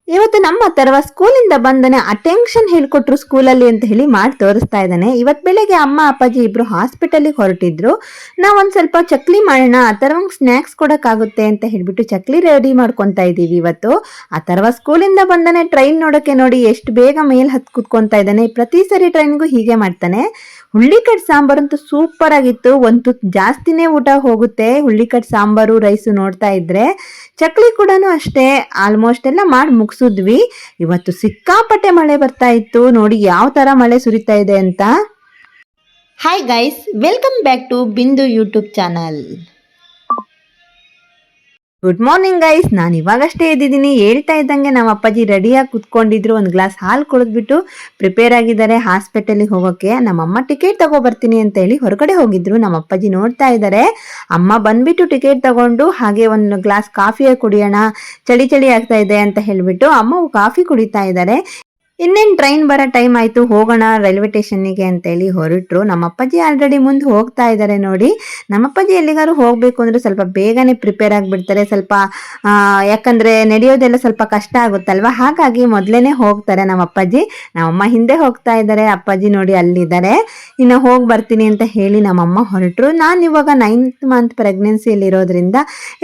ಇವತ್ತು ನಮ್ಮ ಅಥರ್ವ ಸ್ಕೂಲಿಂದ ಬಂದನೆ ಅಟೆನ್ಷನ್ ಹೇಳ್ಕೊಟ್ರು ಸ್ಕೂಲಲ್ಲಿ ಅಂತ ಹೇಳಿ ಮಾಡಿ ತೋರಿಸ್ತಾ ಇದ್ದಾನೆ. ಇವತ್ತು ಬೆಳಗ್ಗೆ ಅಮ್ಮ ಅಪ್ಪಾಜಿ ಇಬ್ರು ಹಾಸ್ಪಿಟಲ್ಗೆ ಹೊರಟಿದ್ರು. ನಾವು ಒಂದು ಸ್ವಲ್ಪ ಚಕ್ಲಿ ಮಾಡೋಣ, ಅಥರ್ವಂಗೆ ಸ್ನ್ಯಾಕ್ಸ್ ಕೊಡೋಕ್ಕಾಗುತ್ತೆ ಅಂತ ಹೇಳ್ಬಿಟ್ಟು ಚಕ್ಲಿ ರೆಡಿ ಮಾಡ್ಕೊತಾ ಇದ್ದೀವಿ ಇವತ್ತು. ಅಥರ್ವ ಸ್ಕೂಲಿಂದ ಬಂದನೆ ಟ್ರೈನ್ ನೋಡೋಕ್ಕೆ ನೋಡಿ ಎಷ್ಟು ಬೇಗ ಮೇಲ್ ಹತ್ತು ಕುತ್ಕೊತಾ ಇದ್ದಾನೆ. ಪ್ರತಿ ಸರಿ ಟ್ರೈನ್ಗೂ ಹೀಗೆ ಮಾಡ್ತಾನೆ. ಹುಳ್ಳಿಕಟ್ ಸಾಂಬಾರಂತೂ ಸೂಪರ್ ಆಗಿತ್ತು. ಒಂದು ಜಾಸ್ತಿನೇ ಊಟ ಹೋಗುತ್ತೆ ಹುಳ್ಳಿಕಟ್ ಸಾಂಬಾರು ರೈಸು ನೋಡ್ತಾ ಇದ್ರೆ. ಚಕ್ಲಿ ಕೂಡ ಅಷ್ಟೇ ಆಲ್ಮೋಸ್ಟ್ ಎಲ್ಲ ಮಾಡಿ ಮುಗಿಸಿದ್ವಿ. ಇವತ್ತು ಸಿಕ್ಕಾಪಟ್ಟೆ ಮಳೆ ಬರ್ತಾ ಇತ್ತು. ನೋಡಿ ಯಾವ ತರ ಮಳೆ ಸುರಿತಾ ಇದೆ ಅಂತ. Hi guys, welcome back to Bindu YouTube channel. Good morning guys, ನಾನು ಇವಾಗಷ್ಟೇ ಎದ್ದಿದ್ದೀನಿ. ಹೇಳ್ತಾ ಇದ್ದಂಗೆ ನಮ್ಮ ಅಪ್ಪಾಜಿ ರೆಡಿಯಾಗಿ ಕುತ್ಕೊಂಡಿದ್ರು. ಒಂದು ಗ್ಲಾಸ್ ಹಾಲು ಕುಡಿದ್ಬಿಟ್ಟು ಪ್ರಿಪೇರ್ ಆಗಿದ್ದಾರೆ ಹಾಸ್ಪಿಟಲ್ಗೆ ಹೋಗೋಕ್ಕೆ. ನಮ್ಮಮ್ಮ ಟಿಕೆಟ್ ತಗೊಬರ್ತೀನಿ ಅಂತ ಹೇಳಿ ಹೊರಗಡೆ ಹೋಗಿದ್ರು. ನಮ್ಮ ಅಪ್ಪಾಜಿ ನೋಡ್ತಾ ಇದ್ದಾರೆ. ಅಮ್ಮ ಬಂದ್ಬಿಟ್ಟು ಟಿಕೆಟ್ ತಗೊಂಡು ಹಾಗೆ ಒಂದು ಗ್ಲಾಸ್ ಕಾಫಿ ಕುಡಿಯೋಣ, ಚಳಿ ಚಳಿ ಆಗ್ತಾ ಇದೆ ಅಂತ ಹೇಳ್ಬಿಟ್ಟು ಅಮ್ಮ ಕಾಫಿ ಕುಡಿತಾ ಇದ್ದಾರೆ. ಇನ್ನೇನು ಟ್ರೈನ್ ಬರೋ ಟೈಮ್ ಆಯಿತು, ಹೋಗೋಣ ರೈಲ್ವೆ ಸ್ಟೇಷನ್ನಿಗೆ ಅಂತೇಳಿ ಹೊರಟರು. ನಮ್ಮ ಅಪ್ಪಾಜಿ ಆಲ್ರೆಡಿ ಮುಂದೆ ಹೋಗ್ತಾ ಇದ್ದಾರೆ. ನೋಡಿ, ನಮ್ಮ ಅಪ್ಪಾಜಿ ಎಲ್ಲಿಗಾರು ಹೋಗಬೇಕು ಅಂದರೆ ಸ್ವಲ್ಪ ಬೇಗನೆ ಪ್ರಿಪೇರ್ ಆಗಿಬಿಡ್ತಾರೆ. ಸ್ವಲ್ಪ ಯಾಕಂದರೆ ನಡೆಯೋದೆಲ್ಲ ಸ್ವಲ್ಪ ಕಷ್ಟ ಆಗುತ್ತಲ್ವ, ಹಾಗಾಗಿ ಮೊದಲೇ ಹೋಗ್ತಾರೆ ನಮ್ಮ ಅಪ್ಪಾಜಿ. ನಮ್ಮಮ್ಮ ಹಿಂದೆ ಹೋಗ್ತಾ ಇದ್ದಾರೆ. ಅಪ್ಪಾಜಿ ನೋಡಿ ಅಲ್ಲಿದ್ದಾರೆ. ಇನ್ನು ಹೋಗಿ ಬರ್ತೀನಿ ಅಂತ ಹೇಳಿ ನಮ್ಮಮ್ಮ ಹೊರಟರು. ನಾನು ಇವಾಗ 9th ಮಂತ್ ಪ್ರೆಗ್ನೆನ್ಸಿಯಲ್ಲಿ ಇರೋದ್ರಿಂದ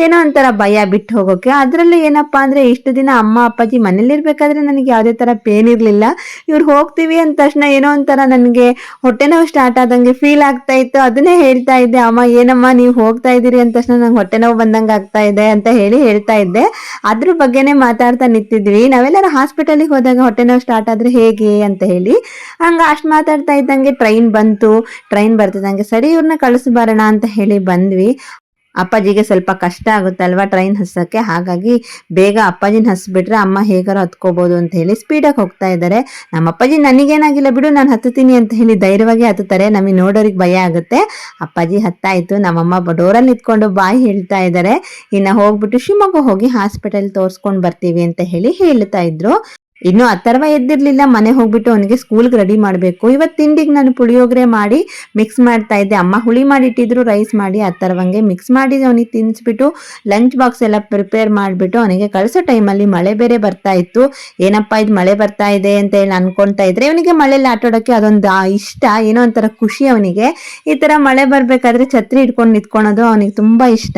ಏನೋ ಒಂಥರ ಭಯ ಬಿಟ್ಟು ಹೋಗೋಕ್ಕೆ. ಅದರಲ್ಲೂ ಏನಪ್ಪ ಅಂದರೆ ಇಷ್ಟು ದಿನ ಅಮ್ಮ ಅಪ್ಪಾಜಿ ಮನೇಲಿರ್ಬೇಕಾದ್ರೆ ನನಗೆ ಯಾವುದೇ ಥರ ಪೇನ್ ಇರಲಿಲ್ಲ. ಇವ್ರು ಹೋಗ್ತೀವಿ ಅಂದ ತಕ್ಷಣ ಏನೋ ಒಂಥರ ನನಗೆ ಹೊಟ್ಟೆ ನೋವು ಸ್ಟಾರ್ಟ್ ಆದಂಗೆ ಫೀಲ್ ಆಗ್ತಾ ಇತ್ತು. ಅದನ್ನೇ ಹೇಳ್ತಾ ಇದ್ದೆ, ಅಮ್ಮ ಏನಮ್ಮ ನೀವು ಹೋಗ್ತಾ ಇದ್ದೀರಿ ಅಂದ ತಕ್ಷಣ ನಂಗೆ ಹೊಟ್ಟೆ ನೋವು ಬಂದಂಗೆ ಆಗ್ತಾ ಇದೆ ಅಂತ ಹೇಳ್ತಾ ಇದ್ದೆ. ಅದ್ರ ಬಗ್ಗೆನೇ ಮಾತಾಡ್ತಾ ನಿಂತಿದ್ವಿ. ನಾವೆಲ್ಲರೂ ಹಾಸ್ಪಿಟಲಿಗೆ ಹೋದಾಗ ಹೊಟ್ಟೆ ನೋವು ಸ್ಟಾರ್ಟ್ ಆದ್ರೆ ಹೇಗೆ ಅಂತ ಹೇಳಿ ಹಂಗೆ ಅಷ್ಟು ಮಾತಾಡ್ತಾ ಇದ್ದಂಗೆ ಟ್ರೈನ್ ಬಂತು. ಟ್ರೈನ್ ಬರ್ತಿದ್ದಂಗೆ ಸರಿ ಇವ್ರನ್ನ ಕಳಿಸ್ಬರೋಣ ಅಂತ ಹೇಳಿ ಬಂದ್ವಿ. ಅಪ್ಪಾಜಿಗೆ ಸ್ವಲ್ಪ ಕಷ್ಟ ಆಗುತ್ತಲ್ವ ಟ್ರೈನ್ ಹತ್ಸೋಕ್ಕೆ, ಹಾಗಾಗಿ ಬೇಗ ಅಪ್ಪಾಜಿನ ಹಸ್ಬಿಟ್ರೆ ಅಮ್ಮ ಹೇಗಾರು ಹತ್ಕೋಬೋದು ಅಂತ ಹೇಳಿ ಸ್ಪೀಡಾಗಿ ಹೋಗ್ತಾ ಇದ್ದಾರೆ. ನಮ್ಮ ಅಪ್ಪಾಜಿ ನನಗೇನಾಗಿಲ್ಲ ಬಿಡು ನಾನು ಹತ್ತುತ್ತೀನಿ ಅಂತ ಹೇಳಿ ಧೈರ್ಯವಾಗಿ ಹತ್ತುತ್ತಾರೆ. ನಮಗೆ ನೋಡೋರಿಗೆ ಭಯ ಆಗುತ್ತೆ. ಅಪ್ಪಾಜಿ ಹತ್ತಾಯಿತು. ನಮ್ಮಮ್ಮ ಡೋರಲ್ಲಿ ನಿಂತ್ಕೊಂಡು ಬಾಯಿ ಹೇಳ್ತಾ ಇದ್ದಾರೆ. ಇನ್ನು ಹೋಗ್ಬಿಟ್ಟು ಶಿವಮೊಗ್ಗ ಹೋಗಿ ಹಾಸ್ಪಿಟಲ್ ತೋರಿಸ್ಕೊಂಡು ಬರ್ತೀವಿ ಅಂತ ಹೇಳಿ ಹೇಳ್ತಾ ಇದ್ರು. ಇನ್ನು ಅಥರ್ವ ಎದ್ದಿರ್ಲಿಲ್ಲ. ಮನೆ ಹೋಗ್ಬಿಟ್ಟು ಅವನಿಗೆ ಸ್ಕೂಲ್ಗೆ ರೆಡಿ ಮಾಡಬೇಕು. ಇವತ್ತು ತಿಂಡಿಗೆ ನಾನು ಪುಳಿಯೋಗರೆ ಮಾಡಿ ಮಿಕ್ಸ್ ಮಾಡ್ತಾ ಇದ್ದೆ. ಅಮ್ಮ ಹುಳಿ ಮಾಡಿಟ್ಟಿದ್ರು ರೈಸ್ ಮಾಡಿ. ಅಥರ್ವಂಗೆ ಮಿಕ್ಸ್ ಮಾಡಿ ಅವನಿಗೆ ತಿನ್ನಿಸ್ಬಿಟ್ಟು ಲಂಚ್ ಬಾಕ್ಸ್ ಎಲ್ಲ ಪ್ರಿಪೇರ್ ಮಾಡಿಬಿಟ್ಟು ಅವನಿಗೆ ಕಳಿಸೋ ಟೈಮಲ್ಲಿ ಮಳೆ ಬೇರೆ ಬರ್ತಾ ಇತ್ತು. ಏನಪ್ಪ ಇದು ಮಳೆ ಬರ್ತಾ ಇದೆ ಅಂತ ಹೇಳಿ ಅನ್ಕೊಳ್ತಾ ಇದ್ರೆ, ಅವನಿಗೆ ಮಳೆಯಲ್ಲಿ ಆಟಾಡೋಕ್ಕೆ ಅದೊಂದು ಇಷ್ಟ, ಏನೋ ಒಂಥರ ಖುಷಿ ಅವನಿಗೆ. ಈ ಥರ ಮಳೆ ಬರಬೇಕಾದ್ರೆ ಛತ್ರಿ ಇಟ್ಕೊಂಡು ನಿಂತ್ಕೊಳೋದು ಅವನಿಗೆ ತುಂಬ ಇಷ್ಟ.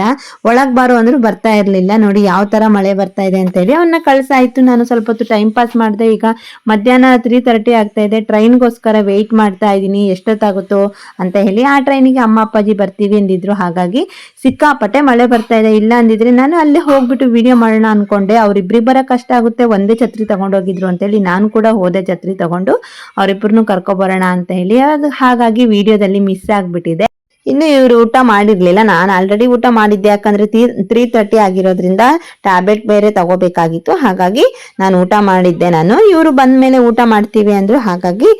ಒಳಗೆ ಬಾರೋ ಅಂದ್ರೂ ಬರ್ತಾ ಇರಲಿಲ್ಲ. ನೋಡಿ ಯಾವ ಥರ ಮಳೆ ಬರ್ತಾ ಇದೆ ಅಂತ ಹೇಳಿ ಅವನ್ನ ಕಳ್ಸಾಯ್ತು. ನಾನು ಸ್ವಲ್ಪ ಹೊತ್ತು ಟೈಮ್ ಪಾಸ್ ಮಾಡಿದೆ. ಈಗ ಮಧ್ಯಾಹ್ನ 3:30 ಆಗ್ತಾ ಇದೆ. ಟ್ರೈನ್ಗೋಸ್ಕರ ವೆಯ್ಟ್ ಮಾಡ್ತಾ ಇದ್ದೀನಿ ಎಷ್ಟೊತ್ತಾಗುತ್ತೋ ಅಂತ ಹೇಳಿ. ಆ ಟ್ರೈನಿಗೆ ಅಮ್ಮ ಅಪ್ಪಾಜಿ ಬರ್ತೀವಿ ಅಂದಿದ್ರು. ಹಾಗಾಗಿ ಸಿಕ್ಕಾಪಟ್ಟೆ ಮಳೆ ಬರ್ತಾ ಇದೆ. ಇಲ್ಲ ಅಂದಿದ್ರೆ ನಾನು ಅಲ್ಲೇ ಹೋಗ್ಬಿಟ್ಟು ವಿಡಿಯೋ ಮಾಡೋಣ ಅನ್ಕೊಂಡೆ. ಅವ್ರಿಬ್ರಿಗೆ ಬರೋ ಕಷ್ಟ ಆಗುತ್ತೆ, ಒಂದೇ ಛತ್ರಿ ತಗೊಂಡೋಗಿದ್ರು ಅಂತೇಳಿ ನಾನು ಕೂಡ ಹೋದೆ ಛತ್ರಿ ತಗೊಂಡು. ಅವರಿಬ್ಬರನ್ನು ಕರ್ಕೊಬರೋಣ ಅಂತ ಹೇಳಿ. ಅದು ಹಾಗಾಗಿ ವಿಡಿಯೋದಲ್ಲಿ ಮಿಸ್ ಆಗಿಬಿಟ್ಟಿದೆ. ಇನ್ನು ಇವರು ಊಟ ಮಾಡಿರ್ಲಿಲ್ಲ. ನಾನು ಆಲ್ರೆಡಿ ಊಟ ಮಾಡಿದ್ದೆ. ಯಾಕಂದ್ರೆ 3:30 ಆಗಿರೋದ್ರಿಂದ ಟ್ಯಾಬ್ಲೆಟ್ ಬೇರೆ ತಗೋಬೇಕಾಗಿತ್ತು. ಹಾಗಾಗಿ ನಾನು ಊಟ ಮಾಡಿದ್ದೆ. ಇವರು ಬಂದ ಮೇಲೆ ಊಟ ಮಾಡ್ತೀವಿ ಅಂದ್ರು. ಹಾಗಾಗಿ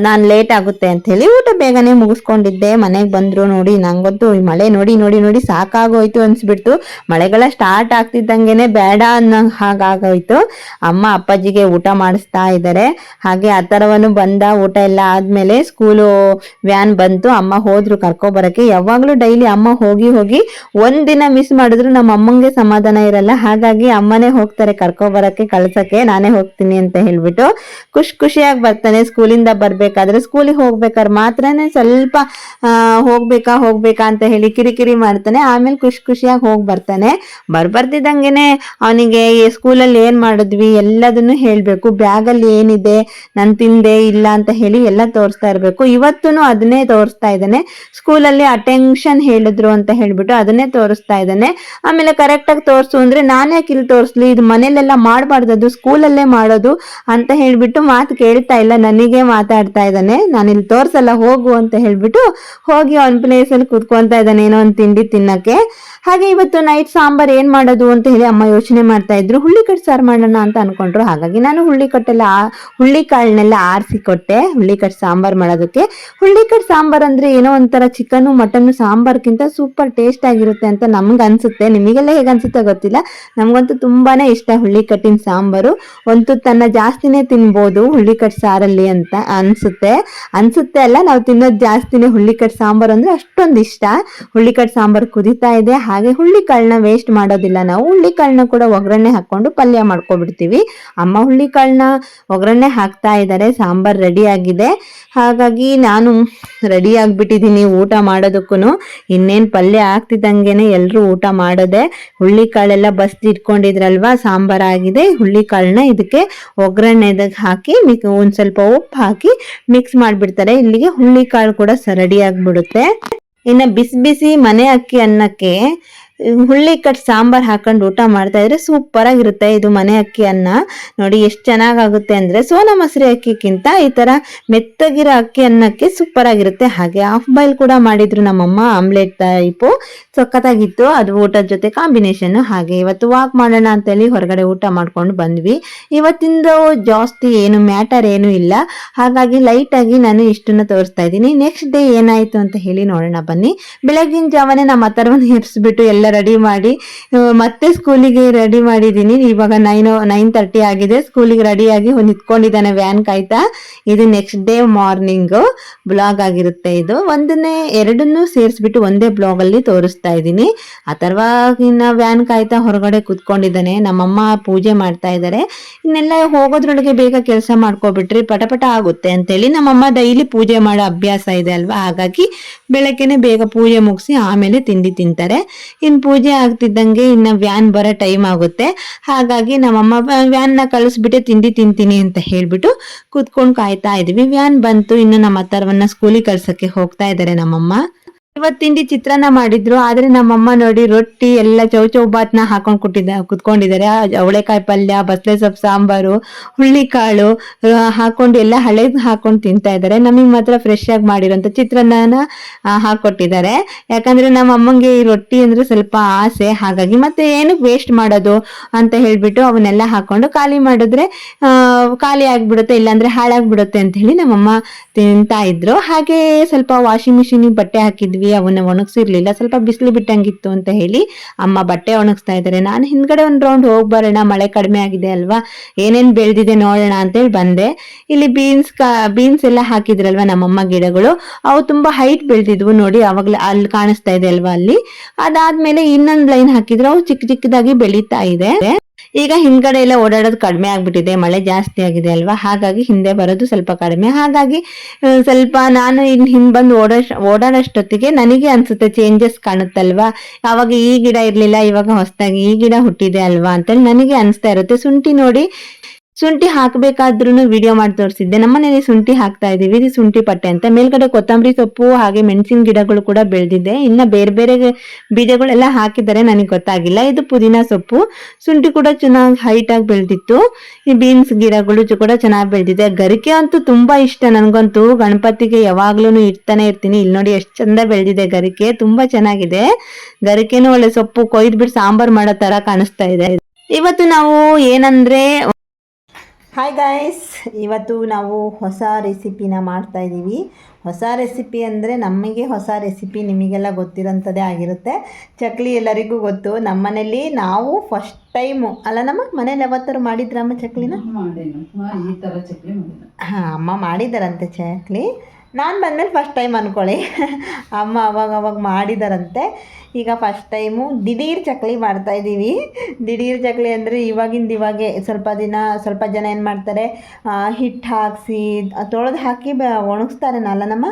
ನಾನು ಲೇಟ್ ಆಗುತ್ತೆ ಅಂತ ಹೇಳಿ ಊಟ ಬೇಗನೆ ಮುಗಿಸ್ಕೊಂಡಿದ್ದೆ. ಮನೆಗೆ ಬಂದ್ರು. ನೋಡಿ ನಂಗಂತೂ ಈ ಮಳೆ ನೋಡಿ ನೋಡಿ ನೋಡಿ ಸಾಕಾಗೋಯ್ತು ಅನ್ಸ್ಬಿಡ್ತು. ಮಳೆಗಳ ಸ್ಟಾರ್ಟ್ ಆಗ್ತಿದ್ದಂಗೆನೆ ಬೇಡ ಅನ್ನೋ ಹಾಗಾಗೋಯ್ತು. ಅಮ್ಮ ಅಪ್ಪಾಜಿಗೆ ಊಟ ಮಾಡಿಸ್ತಾ ಇದ್ದಾರೆ. ಹಾಗೆ ಅಥರ್ವನು ಬಂದ. ಊಟ ಎಲ್ಲ ಆದ್ಮೇಲೆ ಸ್ಕೂಲು ವ್ಯಾನ್ ಬಂತು. ಅಮ್ಮ ಹೋದ್ರು ಬರಕ್ಕೆ. ಯಾವಾಗ್ಲೂ ಡೈಲಿ ಅಮ್ಮ ಹೋಗಿ ಹೋಗಿ ಒಂದಿನ ಮಿಸ್ ಮಾಡಿದ್ರು ನಮ್ಮ ಅಮ್ಮಂಗೆ ಸಮಾಧಾನ ಇರಲ್ಲ. ಹಾಗಾಗಿ ಅಮ್ಮನೇ ಹೋಗ್ತಾರೆ ಕರ್ಕೊಬರಕ್ಕೆ, ಕಳ್ಸಕ್ಕೆ. ನಾನೇ ಹೋಗ್ತೀನಿ ಅಂತ ಹೇಳ್ಬಿಟ್ಟು ಖುಷಿಯಾಗಿ ಬರ್ತಾನೆ. ಸ್ಕೂಲಿಂದ ಬರ್ಬೇಕಾದ್ರೆ, ಸ್ಕೂಲಿಗೆ ಹೋಗ್ಬೇಕಾದ್ರೆ ಮಾತ್ರನೇ ಸ್ವಲ್ಪ ಹೋಗ್ಬೇಕಾ ಅಂತ ಹೇಳಿ ಕಿರಿಕಿರಿ ಮಾಡ್ತಾನೆ. ಆಮೇಲೆ ಖುಷಿಯಾಗಿ ಹೋಗಿ ಬರ್ತಾನೆ. ಬರ್ತಿದ್ದಂಗೆನೆ ಅವನಿಗೆ ಸ್ಕೂಲಲ್ಲಿ ಏನ್ ಮಾಡಿದ್ವಿ ಎಲ್ಲದನ್ನು ಹೇಳ್ಬೇಕು. ಬ್ಯಾಗಲ್ಲಿ ಏನಿದೆ, ನಾನು ತಿಂದೆ ಇಲ್ಲ ಅಂತ ಹೇಳಿ ಎಲ್ಲ ತೋರಿಸ್ತಾ ಇರ್ಬೇಕು. ಇವತ್ತೂ ಅದನ್ನೇ ತೋರಿಸ್ತಾ ಇದ್ದಾನೆ. ಸ್ಕೂಲಲ್ಲಿ ಅಟೆನ್ಷನ್ ಹೇಳಿದ್ರು ಅಂತ ಹೇಳ್ಬಿಟ್ಟು ಅದನ್ನೇ ತೋರಿಸ್ತಾ ಇದ್ದಾನೆ. ಆಮೇಲೆ ಕರೆಕ್ಟಾಗಿ ತೋರಿಸು ಅಂದ್ರೆ ನಾನು ಯಾಕೆ ಇಲ್ಲಿ ತೋರಿಸ್ಲಿ, ಇದು ಮನೇಲೆಲ್ಲ ಮಾಡಬಾರ್ದದು, ಸ್ಕೂಲಲ್ಲೇ ಮಾಡೋದು ಅಂತ ಹೇಳ್ಬಿಟ್ಟು ಮಾತು ಕೇಳ್ತಾ ಇಲ್ಲ. ನನಗೆ ಮಾತಾಡ್ತಾ ಇದ್ದಾನೆ. ನಾನು ಇಲ್ಲಿ ತೋರ್ಸಲ್ಲ ಹೋಗು ಅಂತ ಹೇಳ್ಬಿಟ್ಟು ಹೋಗಿ ಅವನ ಪ್ಲೇಸಲ್ಲಿ ಕೂತ್ಕೊಂತಾ ಇದ್ದಾನೆ ಏನೋ ಒಂದು ತಿಂಡಿ ತಿನ್ನಕ್ಕೆ. ಹಾಗೆ ಇವತ್ತು ನೈಟ್ ಸಾಂಬಾರ್ ಏನ್ ಮಾಡೋದು ಅಂತ ಹೇಳಿ ಅಮ್ಮ ಯೋಚನೆ ಮಾಡ್ತಾ ಇದ್ರು. ಹುಳ್ಳಿಕಟ್ಟು ಸಾರು ಮಾಡೋಣ ಅಂತ ಅನ್ಕೊಂಡ್ರು. ಹಾಗಾಗಿ ನಾನು ಹುಳ್ಳಿಕಾಳನ್ನೆಲ್ಲ ಆರಿಸಿ ಕೊಟ್ಟೆ ಹುಳ್ಳಿಕಟ್ಟು ಸಾಂಬಾರ್ ಮಾಡೋದಕ್ಕೆ. ಹುಳ್ಳಿಕಟ್ಟು ಸಾಂಬಾರ್ ಅಂದ್ರೆ ಏನೋ ಒಂಥರ ಚಿಕನ್ನು ಮಟನ್ನು ಸಾಂಬಾರ್ಗಿಂತ ಸೂಪರ್ ಟೇಸ್ಟ್ ಆಗಿರುತ್ತೆ ಅಂತ ನಮ್ಗೆ ಅನ್ಸುತ್ತೆ. ನಿಮಗೆಲ್ಲ ಹೇಗೆ ಅನ್ಸುತ್ತೆ ಗೊತ್ತಿಲ್ಲ, ನಮಗಂತೂ ತುಂಬಾನೇ ಇಷ್ಟ ಹುಳ್ಳಿಕಟ್ಟಿನ ಸಾಂಬಾರು. ಒಂದು ತನ್ನ ಜಾಸ್ತಿನೇ ತಿನ್ಬೋದು ಹುಳ್ಳಿಕಟ್ಟು ಸಾರಲ್ಲಿ ಅಂತ ಅನ್ಸುತ್ತೆ ಅಲ್ಲ, ನಾವು ತಿನ್ನೋದು ಜಾಸ್ತಿನೇ. ಹುಳ್ಳಿಕಟ್ಟು ಸಾಂಬಾರು ಅಂದ್ರೆ ಅಷ್ಟೊಂದು ಇಷ್ಟ. ಹುಳ್ಳಿಕಟ್ಟು ಸಾಂಬಾರು ಕುದೀತಾ ಇದೆ, ಹಾಗೆ ಹುಳ್ಳಿಕಾಳನ್ನ ವೇಸ್ಟ್ ಮಾಡೋದಿಲ್ಲ ನಾವು. ಹುಳ್ಳಿಕಾಳನ್ನ ಕೂಡ ಒಗ್ಗರಣೆ ಹಾಕೊಂಡು ಪಲ್ಯ ಮಾಡ್ಕೊಬಿಡ್ತೀವಿ. ಅಮ್ಮ ಹುಳ್ಳಿಕಾಳನ್ನ ಒಗ್ಗರಣೆ ಹಾಕ್ತಾ ಇದ್ದಾರೆ, ಸಾಂಬಾರ್ ರೆಡಿ ಆಗಿದೆ. ಹಾಗಾಗಿ ನಾನು ರೆಡಿ ಆಗ್ಬಿಟ್ಟಿದ್ದೀನಿ ಊಟ ಮಾಡೋದಕ್ಕೂ. ಇನ್ನೇನು ಪಲ್ಯ ಆಗ್ತಿದ್ದಂಗೆನೆ ಎಲ್ಲರೂ ಊಟ ಮಾಡೋದೆ. ಹುಳ್ಳಿಕಾಳೆಲ್ಲ ಬಸ್ದು ಇಟ್ಕೊಂಡಿದ್ರಲ್ವಾ, ಸಾಂಬಾರಾಗಿದೆ. ಹುಳ್ಳಿಕಾಳನ್ನ ಇದಕ್ಕೆ ಒಗ್ಗರಣೆದಾಗ ಹಾಕಿ ಒಂದ್ ಸ್ವಲ್ಪ ಉಪ್ಪು ಹಾಕಿ ಮಿಕ್ಸ್ ಮಾಡಿಬಿಡ್ತಾರೆ. ಇಲ್ಲಿಗೆ ಹುಳ್ಳಿಕಾಳು ಕೂಡ ರೆಡಿ ಆಗ್ಬಿಡುತ್ತೆ. ಇನ್ನು ಬಿಸಿ ಬಿಸಿ ಮನೆ ಅಕ್ಕಿ ಅನ್ನಕ್ಕೆ ಹುಳ್ಳಿಕಟ್ಟು ಸಾಂಬಾರ್ ಹಾಕೊಂಡು ಊಟ ಮಾಡ್ತಾ ಇದ್ರೆ ಸೂಪರ್ ಆಗಿರುತ್ತೆ. ಇದು ಮನೆ ಅಕ್ಕಿ ಅನ್ನ ನೋಡಿ ಎಷ್ಟು ಚೆನ್ನಾಗಾಗುತ್ತೆ ಅಂದ್ರೆ, ಸೋನಾ ಮಸೂರಿ ಅಕ್ಕಿಗಿಂತ ಈ ತರ ಮೆತ್ತಗಿರೋ ಅಕ್ಕಿ ಅನ್ನಕ್ಕೆ ಸೂಪರ್ ಆಗಿರುತ್ತೆ. ಹಾಗೆ ಹಾಫ್ ಬಾಯ್ಲ್ ಕೂಡ ಮಾಡಿದ್ರು ನಮ್ಮಮ್ಮ, ಆಮ್ಲೆಟ್ ಟೈಪು, ಸಖತ್ತಾಗಿತ್ತು ಅದು ಊಟದ ಜೊತೆ ಕಾಂಬಿನೇಷನ್. ಹಾಗೆ ಇವತ್ತು ವಾಕ್ ಮಾಡೋಣ ಅಂತೇಳಿ ಹೊರಗಡೆ ಊಟ ಮಾಡ್ಕೊಂಡು ಬಂದ್ವಿ. ಇವತ್ತಿಂದು ಜಾಸ್ತಿ ಏನು ಮ್ಯಾಟರ್ ಏನು ಇಲ್ಲ, ಹಾಗಾಗಿ ಲೈಟ್ ಆಗಿ ನಾನು ಇಷ್ಟನ್ನ ತೋರಿಸ್ತಾ ಇದ್ದೀನಿ. ನೆಕ್ಸ್ಟ್ ಡೇ ಏನಾಯ್ತು ಅಂತ ಹೇಳಿ ನೋಡೋಣ ಬನ್ನಿ. ಬೆಳಗಿನ ಜಾವನೆ ನಮ್ಮ ಹತ್ರವನ್ನು ಎಬ್ಸ್ಬಿಟ್ಟು ಎಲ್ಲ ರೆಡಿ ಮಾಡಿ ಮತ್ತೆ ಸ್ಕೂಲಿಗೆ ರೆಡಿ ಮಾಡಿದ್ದೀನಿ. ಇವಾಗ 9:30 ಆಗಿದೆ. ಸ್ಕೂಲಿಗೆ ರೆಡಿಯಾಗಿ ನಿಂತ್ಕೊಂಡಿದ್ದಾನೆ ವ್ಯಾನ್ ಕಾಯ್ತಾ. ಇದು ನೆಕ್ಸ್ಟ್ ಡೇ ಮಾರ್ನಿಂಗ್ ಬ್ಲಾಗ್ ಆಗಿರುತ್ತೆ. ಇದು ಎರಡನ್ನೂ ಸೇರಿಸ್ಬಿಟ್ಟು ಒಂದೇ ಬ್ಲಾಗ್ ಅಲ್ಲಿ ತೋರಿಸ್ತಾ ಇದ್ದೀನಿ. ಅಥರ್ವಾಗಿನ ವ್ಯಾನ್ ಕಾಯ್ತಾ ಹೊರಗಡೆ ಕುತ್ಕೊಂಡಿದ್ದಾನೆ. ನಮ್ಮಮ್ಮ ಪೂಜೆ ಮಾಡ್ತಾ ಇದ್ದಾರೆ. ಇನ್ನೆಲ್ಲ ಹೋಗೋದ್ರೊಳಗೆ ಬೇಗ ಕೆಲಸ ಮಾಡ್ಕೊಬಿಟ್ರಿ ಪಟಪಟ ಆಗುತ್ತೆ ಅಂತೇಳಿ ನಮ್ಮಮ್ಮ ಡೈಲಿ ಪೂಜೆ ಮಾಡೋ ಅಭ್ಯಾಸ ಇದೆ ಅಲ್ವಾ, ಹಾಗಾಗಿ ಬೆಳಗ್ಗೆನೆ ಬೇಗ ಪೂಜೆ ಮುಗಿಸಿ ಆಮೇಲೆ ತಿಂಡಿ ತಿಂತಾರೆ. ಇನ್ ಪೂಜೆ ಆಗ್ತಿದ್ದಂಗೆ ಇನ್ನ ವ್ಯಾನ್ ಬರೋ ಟೈಮ್ ಆಗುತ್ತೆ. ಹಾಗಾಗಿ ನಮ್ಮಮ್ಮ ವ್ಯಾನ್ ನ ಕಳಿಸ್ಬಿಟ್ಟೆ ತಿಂಡಿ ತಿಂತೀನಿ ಅಂತ ಹೇಳ್ಬಿಟ್ಟು ಕೂತ್ಕೊಂಡು ಕಾಯ್ತಾ ಇದೀವಿ. ವ್ಯಾನ್ ಬಂತು, ಇನ್ನು ನಮ್ಮ ಹತ್ರವನ್ನ ಸ್ಕೂಲಿಗೆ ಕಳ್ಸಕ್ಕೆ ಹೋಗ್ತಾ ಇದ್ದಾರೆ ನಮ್ಮಮ್ಮ. ಇವತ್ತು ತಿಂಡಿ ಚಿತ್ರಾನ್ನ ಮಾಡಿದ್ರು, ಆದ್ರೆ ನಮ್ಮಮ್ಮ ನೋಡಿ ರೊಟ್ಟಿ ಎಲ್ಲ ಚೌಚೌಬಾತ್ನ ಹಾಕೊಂಡು ಕುತ್ಕೊಂಡಿದ್ದಾರೆ. ಅವಳೆಕಾಯಿ ಪಲ್ಯ, ಬಸಳೆ ಸೊಪ್ಪು ಸಾಂಬಾರು, ಹುಳ್ಳಿಕಾಳು ಹಾಕೊಂಡು ಎಲ್ಲ ಹಳೇದು ಹಾಕೊಂಡು ತಿಂತಾ ಇದ್ದಾರೆ. ನಮಗೆ ಮಾತ್ರ ಫ್ರೆಶ್ ಆಗಿ ಮಾಡಿರೋಂಥ ಚಿತ್ರಾನ್ನ ಹಾಕೊಟ್ಟಿದ್ದಾರೆ. ಯಾಕಂದ್ರೆ ನಮ್ಮ ಅಮ್ಮಂಗೆ ಈ ರೊಟ್ಟಿ ಅಂದ್ರೆ ಸ್ವಲ್ಪ ಆಸೆ, ಹಾಗಾಗಿ ಮತ್ತೆ ಏನಕ್ಕೆ ವೇಸ್ಟ್ ಮಾಡೋದು ಅಂತ ಹೇಳ್ಬಿಟ್ಟು ಅವನ್ನೆಲ್ಲ ಹಾಕೊಂಡು ಖಾಲಿ ಮಾಡಿದ್ರೆ ಖಾಲಿ ಆಗ್ಬಿಡುತ್ತೆ, ಇಲ್ಲಾಂದ್ರೆ ಹಾಳಾಗ್ಬಿಡುತ್ತೆ ಅಂತ ಹೇಳಿ ನಮ್ಮಮ್ಮ ತಿಂತಾ ಇದ್ರು. ಹಾಗೆ ಸ್ವಲ್ಪ ವಾಷಿಂಗ್ ಮಿಷಿನ್ ಬಟ್ಟೆ ಹಾಕಿದ್ವಿ, ಅವನ್ನ ಒಣಗಿಸಿರ್ಲಿಲ್ಲ, ಸ್ವಲ್ಪ ಬಿಸಿಲು ಬಿಟ್ಟಂಗಿತ್ತು ಅಂತ ಹೇಳಿ ಅಮ್ಮ ಬಟ್ಟೆ ಒಣಗಿಸ್ತಾ ಇದ್ದಾರೆ. ನಾನು ಹಿಂದ್ಗಡೆ ಒಂದ್ ರೌಂಡ್ ಹೋಗಿ ಬರೋಣ, ಮಳೆ ಕಡಿಮೆ ಆಗಿದೆ ಅಲ್ವಾ, ಏನೇನ್ ಬೆಳೆದಿದೆ ನೋಡೋಣ ಅಂತೇಳಿ ಬಂದೆ. ಇಲ್ಲಿ ಬೀನ್ಸ್ ಎಲ್ಲ ಹಾಕಿದ್ರಲ್ವಾ ನಮ್ಮಮ್ಮ ಗಿಡಗಳು, ಅವು ತುಂಬಾ ಹೈಟ್ ಬೆಳೆದಿದ್ವು ನೋಡಿ, ಅವಾಗ್ಲೇ ಅಲ್ಲಿ ಕಾಣಿಸ್ತಾ ಇದೆ ಅಲ್ವಾ ಅಲ್ಲಿ. ಅದಾದ್ಮೇಲೆ ಇನ್ನೊಂದ್ ಲೈನ್ ಹಾಕಿದ್ರು, ಅವು ಚಿಕ್ಕ ಚಿಕ್ಕದಾಗಿ ಬೆಳೀತಾ ಇದೆ. ಈಗ ಹಿಂದ್ಗಡೆ ಎಲ್ಲ ಓಡಾಡೋದು ಕಡಿಮೆ ಆಗ್ಬಿಟ್ಟಿದೆ, ಮಳೆ ಜಾಸ್ತಿ ಆಗಿದೆ ಅಲ್ವಾ, ಹಾಗಾಗಿ ಹಿಂದೆ ಬರೋದು ಸ್ವಲ್ಪ ಕಡಿಮೆ. ಹಾಗಾಗಿ ಸ್ವಲ್ಪ ನಾನು ಹಿಂದ್ ಬಂದು ಓಡಾಡೋಷ್ಟೊತ್ತಿಗೆ ನನಗೆ ಅನ್ಸುತ್ತೆ ಚೇಂಜಸ್ ಕಾಣುತ್ತಲ್ವಾ, ಅವಾಗ ಈ ಗಿಡ ಇರ್ಲಿಲ್ಲ, ಇವಾಗ ಹೊಸದಾಗಿ ಈ ಗಿಡ ಹುಟ್ಟಿದೆ ಅಲ್ವಾ ಅಂತೇಳಿ ನನಗೆ ಅನ್ಸ್ತಾ ಇರುತ್ತೆ. ಶುಂಠಿ ನೋಡಿ, ಶುಂಠಿ ಹಾಕಬೇಕಾದ್ರೂ ವಿಡಿಯೋ ಮಾಡಿ ತೋರಿಸಿದ್ದೆ. ನಮ್ಮನೇಲಿ ಶುಂಠಿ ಹಾಕ್ತಾ ಇದೀವಿ, ಇದು ಶುಂಠಿ ಪಟ್ಟೆ ಅಂತ. ಮೇಲ್ಗಡೆ ಕೊತ್ತಂಬರಿ ಸೊಪ್ಪು ಹಾಗೆ ಮೆಣಸಿನ ಗಿಡಗಳು ಕೂಡ ಬೆಳೆದಿದೆ. ಇನ್ನ ಬೇರೆ ಬೇರೆ ಬೀಜಗಳೆಲ್ಲ ಹಾಕಿದ್ದಾರೆ, ನನಗೆ ಗೊತ್ತಾಗಿಲ್ಲ. ಇದು ಪುದೀನ ಸೊಪ್ಪು, ಶುಂಠಿ ಕೂಡ ಚೆನ್ನಾಗಿ ಹೈಟ್ ಆಗಿ ಬೆಳೆದಿತ್ತು. ಈ ಬೀನ್ಸ್ ಗಿಡಗಳು ಕೂಡ ಚೆನ್ನಾಗಿ ಬೆಳೆದಿದೆ. ಗರಿಕೆ ಅಂತೂ ತುಂಬಾ ಇಷ್ಟ ನನಗಂತೂ, ಗಣಪತಿಗೆ ಯಾವಾಗ್ಲೂ ಇಡ್ತಾನೆ ಇರ್ತೀನಿ. ಇಲ್ಲಿ ನೋಡಿ ಎಷ್ಟು ಚಂದ ಬೆಳೆದಿದೆ ಗರಿಕೆ, ತುಂಬಾ ಚೆನ್ನಾಗಿದೆ. ಗರಿಕೆನೂ ಒಳ್ಳೆ ಸೊಪ್ಪು ಕೊಯ್ದ್ಬಿಟ್ಟು ಸಾಂಬಾರ್ ಮಾಡೋ ತರ ಕಾಣಿಸ್ತಾ ಇದೆ. ಇವತ್ತು ನಾವು ಏನಂದ್ರೆ, ಹಾಯ್ ಗಾಯ್ಸ್, ಇವತ್ತು ನಾವು ಹೊಸ ರೆಸಿಪಿನ ಮಾಡ್ತಾ ಇದ್ದೀವಿ. ಹೊಸ ರೆಸಿಪಿ ಅಂದರೆ ನಮಗೆ ಹೊಸ ರೆಸಿಪಿ, ನಿಮಗೆಲ್ಲ ಗೊತ್ತಿರೋಂಥದ್ದೇ ಆಗಿರುತ್ತೆ. ಚಕ್ಲಿ ಎಲ್ಲರಿಗೂ ಗೊತ್ತು. ನಮ್ಮನೇಲಿ ನಾವು ಫಸ್ಟ್ ಟೈಮು ಅಲ್ಲ, ನಮ್ಮ ಮನೇಲಿ ಯಾವತ್ತಾರು ಮಾಡಿದ್ರಮ್ಮ ಚಕ್ಲಿನ? ಹಾಂ, ಅಮ್ಮ ಮಾಡಿದಾರಂತೆ ಚಕ್ಲಿ. ನಾನು ಬಂದಮೇಲೆ ಫಸ್ಟ್ ಟೈಮ್ ಅಂದ್ಕೊಳ್ಳಿ. ಅಮ್ಮ ಅವಾಗ ಮಾಡಿದಾರಂತೆ. ಈಗ ಫಸ್ಟ್ ಟೈಮು ದಿಢೀರ್ ಚಕ್ಲಿ ಮಾಡ್ತಾಯಿದ್ದೀವಿ. ದಿಢೀರ್ ಚಕ್ಲಿ ಅಂದರೆ ಇವಾಗೆ ಸ್ವಲ್ಪ ಜನ ಏನು ಮಾಡ್ತಾರೆ, ಹಿಟ್ಟು ಹಾಕಿಸಿ ತೊಳೆದು ಹಾಕಿ ಒಣಗಿಸ್ತಾರೆ. ನಮ್ಮ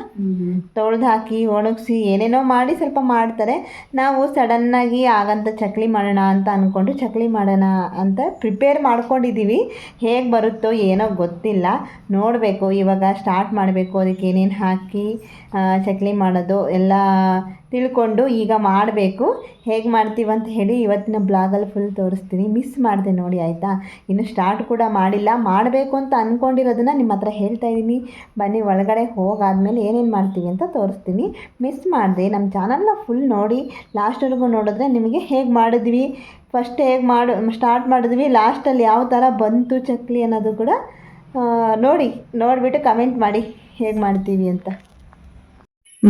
ತೊಳೆದು ಹಾಕಿ ಒಣಗಿಸಿ ಏನೇನೋ ಮಾಡಿ ಸ್ವಲ್ಪ ಮಾಡ್ತಾರೆ. ನಾವು ಸಡನ್ನಾಗಿ ಆಗಂತ ಚಕ್ಲಿ ಮಾಡೋಣ ಅಂತ ಅಂದ್ಕೊಂಡು ಚಕ್ಲಿ ಮಾಡೋಣ ಅಂತ ಪ್ರಿಪೇರ್ ಮಾಡ್ಕೊಂಡಿದ್ದೀವಿ. ಹೇಗೆ ಬರುತ್ತೋ ಏನೋ ಗೊತ್ತಿಲ್ಲ, ನೋಡಬೇಕು. ಇವಾಗ ಸ್ಟಾರ್ಟ್ ಮಾಡಬೇಕು, ಅದಕ್ಕೆ ಏನೇನು ಹಾಕಿ ಚಕ್ಲಿ ಮಾಡೋದು ಎಲ್ಲ ತಿಳ್ಕೊಂಡು ಈಗ ಮಾಡಬೇಕು. ಹೇಗೆ ಮಾಡ್ತೀವಂತ ಹೇಳಿ ಇವತ್ತಿನ ಬ್ಲಾಗಲ್ಲಿ ಫುಲ್ ತೋರಿಸ್ತೀನಿ. ಮಿಸ್ ಮಾಡಿದೆ ನೋಡಿ, ಆಯಿತಾ? ಇನ್ನು ಸ್ಟಾರ್ಟ್ ಕೂಡ ಮಾಡಿಲ್ಲ, ಮಾಡಬೇಕು ಅಂತ ಅಂದ್ಕೊಂಡಿರೋದನ್ನು ನಿಮ್ಮ ಹತ್ರ ಹೇಳ್ತಾ ಇದ್ದೀನಿ. ಬನ್ನಿ, ಒಳಗಡೆ ಹೋಗಾದ್ಮೇಲೆ ಏನೇನು ಮಾಡ್ತೀವಿ ಅಂತ ತೋರಿಸ್ತೀನಿ. ಮಿಸ್ ಮಾಡಿದೆ, ನಮ್ಮ ಚಾನಲ್ನ ಫುಲ್ ನೋಡಿ, ಲಾಸ್ಟ್ವರೆಗೂ ನೋಡಿದ್ರೆ ನಿಮಗೆ ಹೇಗೆ ಮಾಡಿದ್ವಿ, ಫಸ್ಟ್ ಹೇಗೆ ಸ್ಟಾರ್ಟ್ ಮಾಡಿದ್ವಿ, ಲಾಸ್ಟಲ್ಲಿ ಯಾವ ಥರ ಬಂತು ಚಕ್ಲಿ ಅನ್ನೋದು ಕೂಡ ನೋಡಿಬಿಟ್ಟು ಕಮೆಂಟ್ ಮಾಡಿ ಹೇಗೆ ಮಾಡ್ತೀವಿ ಅಂತ.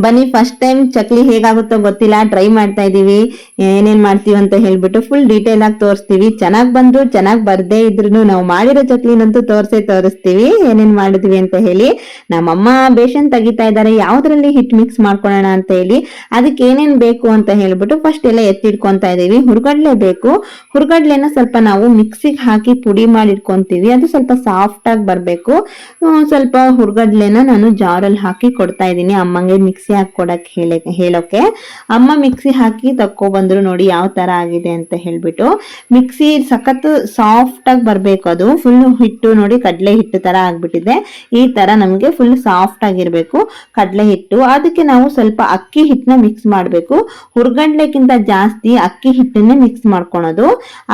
ಬನ್ನಿ ಫಸ್ಟ್ ಟೈಮ್ ಚಕ್ಲಿ ಹೇಗಾಗುತ್ತೋ ಗೊತ್ತಿಲ್ಲ, ಟ್ರೈ ಮಾಡ್ತಾ ಇದೀವಿ. ಏನೇನ್ ಮಾಡ್ತೀವಿ ಅಂತ ಹೇಳ್ಬಿಟ್ಟು ಫುಲ್ ಡೀಟೇಲ್ ಆಗಿ ತೋರಿಸ್ತೀವಿ. ಚೆನ್ನಾಗ್ ಬಂದ್ರು ಚೆನ್ನಾಗ್ ಬರ್ದೇ ಇದ್ರು ನಾವು ಮಾಡಿರೋ ಚಕ್ಲಿನಂತೂ ತೋರಿಸ್ತೀವಿ ಏನೇನ್ ಮಾಡಿದ್ವಿ ಅಂತ ಹೇಳಿ. ನಮ್ಮಮ್ಮ ಬೇಷನ್ ತೆಗಿತಾ ಇದ್ದಾರೆ ಯಾವ್ದ್ರಲ್ಲಿ ಹಿಟ್ ಮಿಕ್ಸ್ ಮಾಡ್ಕೊಳ್ಳೋಣ ಅಂತ ಹೇಳಿ. ಅದಕ್ಕೆ ಏನೇನ್ ಬೇಕು ಅಂತ ಹೇಳ್ಬಿಟ್ಟು ಫಸ್ಟ್ ಎಲ್ಲ ಎತ್ತಿಡ್ಕೊಂತಾ ಇದೀವಿ. ಹುರ್ಗಡ್ಲೆ ಬೇಕು. ಹುರ್ಗಡ್ಲೆನ ಸ್ವಲ್ಪ ನಾವು ಮಿಕ್ಸಿಗೆ ಹಾಕಿ ಪುಡಿ ಮಾಡಿ ಇಟ್ಕೊಂತೀವಿ. ಅದು ಸ್ವಲ್ಪ ಸಾಫ್ಟ್ ಆಗಿ ಬರ್ಬೇಕು. ಸ್ವಲ್ಪ ಹುರ್ಗಡ್ಲೆನ ನಾನು ಜಾರಲ್ಲಿ ಹಾಕಿ ಕೊಡ್ತಾ ಇದ್ದೀನಿ ಅಮ್ಮಂಗೆ ಮಿಕ್ಸಿ ಹಾಕೊಡಕ್ ಹೇಳೋಕೆ. ಅಮ್ಮ ಮಿಕ್ಸಿ ಹಾಕಿ ತಕ್ಕೊ ಬಂದ್ರು ನೋಡಿ ಯಾವ ತರ ಆಗಿದೆ ಅಂತ ಹೇಳ್ಬಿಟ್ಟು. ಮಿಕ್ಸಿ ಸಖತ್ ಸಾಫ್ಟ್ ಆಗಿ ಬರ್ಬೇಕು. ಅದು ಫುಲ್ ಹಿಟ್ಟು ನೋಡಿ ಕಡ್ಲೆ ಹಿಟ್ಟು ತರ ಆಗ್ಬಿಟ್ಟಿದೆ. ಈ ತರ ನಮ್ಗೆ ಫುಲ್ ಸಾಫ್ಟ್ ಆಗಿರ್ಬೇಕು ಕಡ್ಲೆ ಹಿಟ್ಟು. ಅದಕ್ಕೆ ನಾವು ಸ್ವಲ್ಪ ಅಕ್ಕಿ ಹಿಟ್ಟನ್ನ ಮಿಕ್ಸ್ ಮಾಡ್ಬೇಕು. ಹುರ್ಗಡ್ಲೆಕ್ಕಿಂತ ಜಾಸ್ತಿ ಅಕ್ಕಿ ಹಿಟ್ಟನ್ನೇ ಮಿಕ್ಸ್ ಮಾಡ್ಕೊಳೋದು.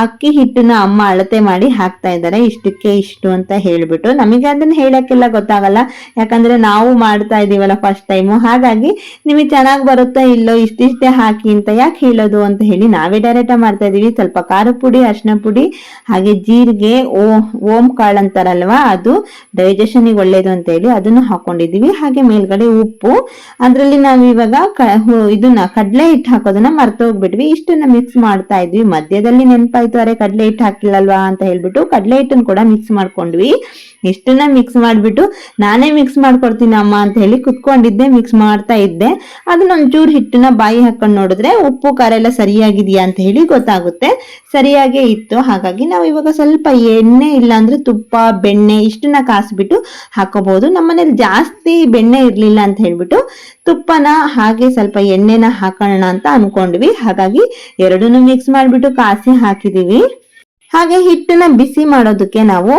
ಅಕ್ಕಿ ಹಿಟ್ಟನ್ನ ಅಮ್ಮ ಅಳತೆ ಮಾಡಿ ಹಾಕ್ತಾ ಇದ್ದಾರೆ, ಇಷ್ಟಕ್ಕೆ ಇಷ್ಟು ಅಂತ ಹೇಳ್ಬಿಟ್ಟು. ನಮಗೆ ಅದನ್ನ ಹೇಳಕ್ಕೆಲ್ಲ ಗೊತ್ತಾಗಲ್ಲ, ಯಾಕಂದ್ರೆ ನಾವು ಮಾಡ್ತಾ ಇದೀವಲ್ಲ ಫಸ್ಟ್ ಟೈಮು. ಹಾಗಾಗಿ ನಿಮಗೆ ಚೆನ್ನಾಗಿ ಬರುತ್ತಾ ಇಲ್ಲೋ ಇಷ್ಟಿಷ್ಟೇ ಹಾಕಿ ಅಂತ ಯಾಕೆ ಹೇಳೋದು ಅಂತ ಹೇಳಿ ನಾವೇ ಡೈರೆಕ್ಟ್ ಮಾಡ್ತಾ ಇದೀವಿ. ಸ್ವಲ್ಪ ಖಾರ ಪುಡಿ, ಅರಿಶಿನ ಪುಡಿ, ಹಾಗೆ ಜೀರಿಗೆ, ಓಂ ಕಾಳು ಅಂತಾರಲ್ವಾ, ಅದು ಡೈಜೆಷನ್ ಗೆ ಒಳ್ಳೇದು ಅಂತ ಹೇಳಿ ಅದನ್ನು ಹಾಕೊಂಡಿದೀವಿ. ಹಾಗೆ ಮೇಲ್ಗಡೆ ಉಪ್ಪು. ಅದ್ರಲ್ಲಿ ನಾವ್ ಇವಾಗ ಇದನ್ನ ಕಡ್ಲೆ ಹಿಟ್ಟು ಹಾಕೋದನ್ನ ಮರ್ತೋಗ್ಬಿಟ್ವಿ. ಇಷ್ಟನ್ನ ಮಿಕ್ಸ್ ಮಾಡ್ತಾ ಇದ್ವಿ. ಮಧ್ಯದಲ್ಲಿ ನೆನಪಾಯ್ತು ಅರೆ ಕಡ್ಲೆ ಹಿಟ್ಟು ಹಾಕಿಲ್ಲಲ್ವಾ ಅಂತ ಹೇಳ್ಬಿಟ್ಟು ಕಡ್ಲೆ ಹಿಟ್ಟನ್ನು ಕೂಡ ಮಿಕ್ಸ್ ಮಾಡ್ಕೊಂಡ್ವಿ. ಇಷ್ಟನ್ನ ಮಿಕ್ಸ್ ಮಾಡ್ಬಿಟ್ಟು ನಾನೇ ಮಿಕ್ಸ್ ಮಾಡ್ಕೊಡ್ತೀನಿ ಅಮ್ಮ ಅಂತ ಹೇಳಿ ಕುತ್ಕೊಂಡಿದ್ದೆ, ಮಿಕ್ಸ್ ಮಾಡ್ತಾ ಇದ್ದೆ. ಅದನ್ನ ಒಂಚೂರು ಹಿಟ್ಟನ್ನ ಬಾಯಿ ಹಾಕೊಂಡು ನೋಡಿದ್ರೆ ಉಪ್ಪು ಖಾರ ಎಲ್ಲ ಸರಿಯಾಗಿದೆಯಾ ಅಂತ ಹೇಳಿ ಗೊತ್ತಾಗುತ್ತೆ. ಸರಿಯಾಗೇ ಇತ್ತು. ಹಾಗಾಗಿ ನಾವು ಇವಾಗ ಸ್ವಲ್ಪ ಎಣ್ಣೆ ಇಲ್ಲ ಅಂದ್ರೆ ತುಪ್ಪ, ಬೆಣ್ಣೆ ಇಷ್ಟನ್ನ ಕಾಸ್ಬಿಟ್ಟು ಹಾಕೋಬಹುದು. ನಮ್ಮನೇಲಿ ಜಾಸ್ತಿ ಬೆಣ್ಣೆ ಇರ್ಲಿಲ್ಲ ಅಂತ ಹೇಳ್ಬಿಟ್ಟು ತುಪ್ಪನ ಹಾಗೆ ಸ್ವಲ್ಪ ಎಣ್ಣೆನ ಹಾಕೋಣ ಅಂತ ಅನ್ಕೊಂಡ್ವಿ. ಹಾಗಾಗಿ ಎರಡನ್ನೂ ಮಿಕ್ಸ್ ಮಾಡ್ಬಿಟ್ಟು ಕಾಸಿ ಹಾಕಿದೀವಿ. ಹಾಗೆ ಹಿಟ್ಟನ್ನ ಬಿಸಿ ಮಾಡೋದಕ್ಕೆ ನಾವು